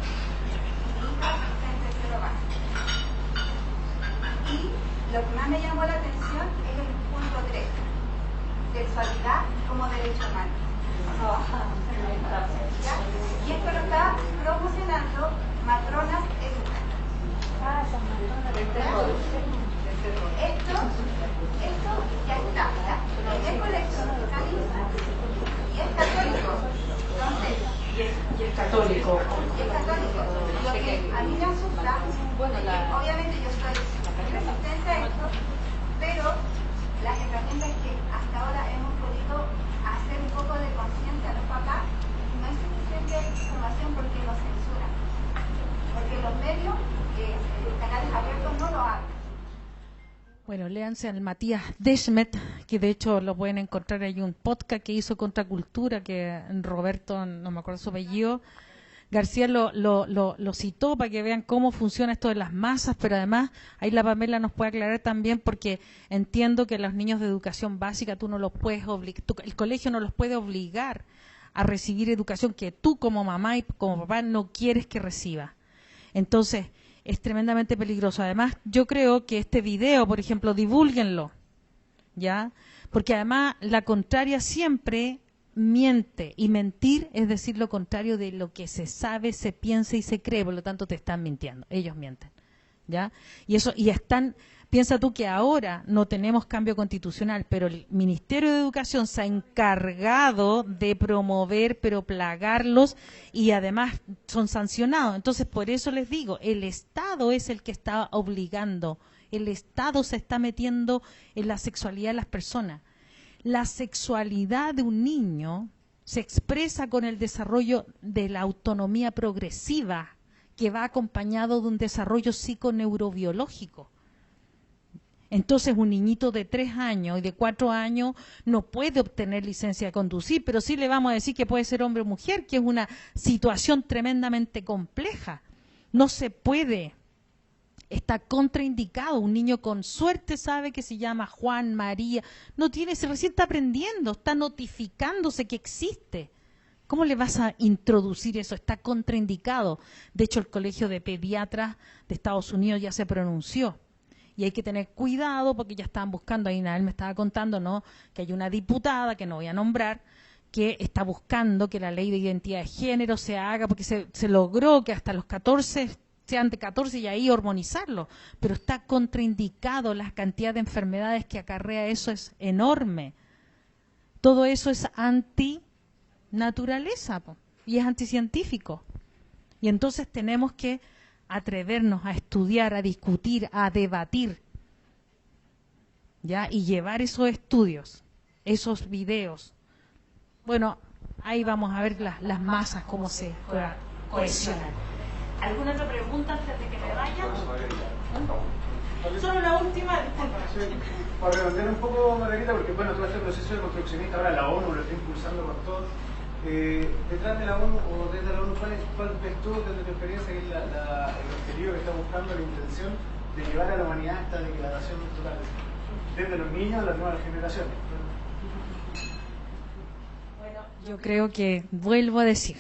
Mi hija está en tercero básico. Y lo que más me llamó la atención es el punto 3, sexualidad como derecho humano. ¿Ya? Y esto lo está promocionando Matronas Educan. Esto ya está. Es coleccionista y es católico. Entonces, Y es católico. es católico. Lo que a mí me asusta, obviamente yo soy resistente a esto, pero las herramientas que hasta ahora hemos podido hacer un poco de conciencia a los papás, no es suficiente información porque lo censuran. Porque los medios, canales abiertos, no lo hablan. Bueno, léanse al Matías Deschmet, que de hecho lo pueden encontrar. Hay un podcast que hizo Contra Cultura, que Roberto, no me acuerdo su apellido, García lo citó para que vean cómo funciona esto de las masas, pero además ahí la Pamela nos puede aclarar también, porque entiendo que los niños de educación básica tú no los puedes obligar, el colegio no los puede obligar a recibir educación que tú como mamá y como papá no quieres que reciba. Entonces, es tremendamente peligroso. Además, yo creo que este video, por ejemplo, divúlguenlo, ¿ya? Porque además la contraria siempre miente, y mentir es decir lo contrario de lo que se sabe, se piensa y se cree, por lo tanto te están mintiendo, ellos mienten, ¿ya? Y están, piensa tú que ahora no tenemos cambio constitucional, pero el Ministerio de Educación se ha encargado de promover, pero plagarlos, y además son sancionados. Entonces, por eso les digo, el Estado es el que está obligando, el Estado se está metiendo en la sexualidad de las personas. La sexualidad de un niño se expresa con el desarrollo de la autonomía progresiva, que va acompañado de un desarrollo psiconeurobiológico. Entonces, un niñito de 3 años y de 4 años no puede obtener licencia de conducir, pero sí le vamos a decir que puede ser hombre o mujer, que es una situación tremendamente compleja. No se puede. Está contraindicado. Un niño con suerte sabe que se llama Juan, María. No tiene, se recién está aprendiendo, está notificándose que existe. ¿Cómo le vas a introducir eso? Está contraindicado. De hecho, el Colegio de Pediatras de Estados Unidos ya se pronunció. Y hay que tener cuidado porque ya estaban buscando, ahí Nael me estaba contando, ¿no?, que hay una diputada, que no voy a nombrar, que está buscando que la ley de identidad de género se haga, porque se logró que hasta los 14 sean de 14 y ahí hormonizarlo, pero está contraindicado. La cantidad de enfermedades que acarrea eso es enorme. Todo eso es antinaturaleza y es anticientífico. Y entonces tenemos que atrevernos a estudiar, a discutir, a debatir, ¿ya? Y llevar esos estudios, esos videos. Bueno, ahí vamos a ver las masas, cómo se cohesionan. ¿Alguna otra pregunta antes de que me vaya? Solo la última. Para redondear un poco, Margarita, porque bueno, todo este proceso de construccionista, ahora la ONU lo está impulsando con todo. Detrás de la ONU, o desde la ONU, ¿cuál ves tú desde tu experiencia que es el objetivo que está buscando, la intención de llevar a la humanidad a esta declaración total? Desde los niños a las nuevas generaciones. Bueno, yo creo que, vuelvo a decir,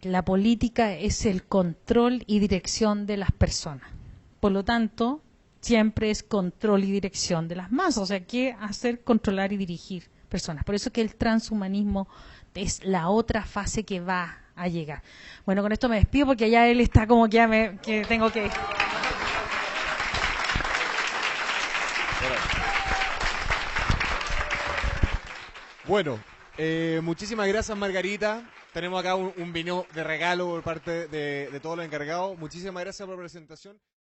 la política es el control y dirección de las personas. Por lo tanto, siempre es control y dirección de las masas. O sea, ¿qué hacer? Controlar y dirigir personas. Por eso que el transhumanismo es la otra fase que va a llegar. Bueno, con esto me despido porque ya él está como que ya que tengo que ir. Bueno, muchísimas gracias, Margarita. Tenemos acá un vino de regalo por parte de todos los encargados. Muchísimas gracias por la presentación.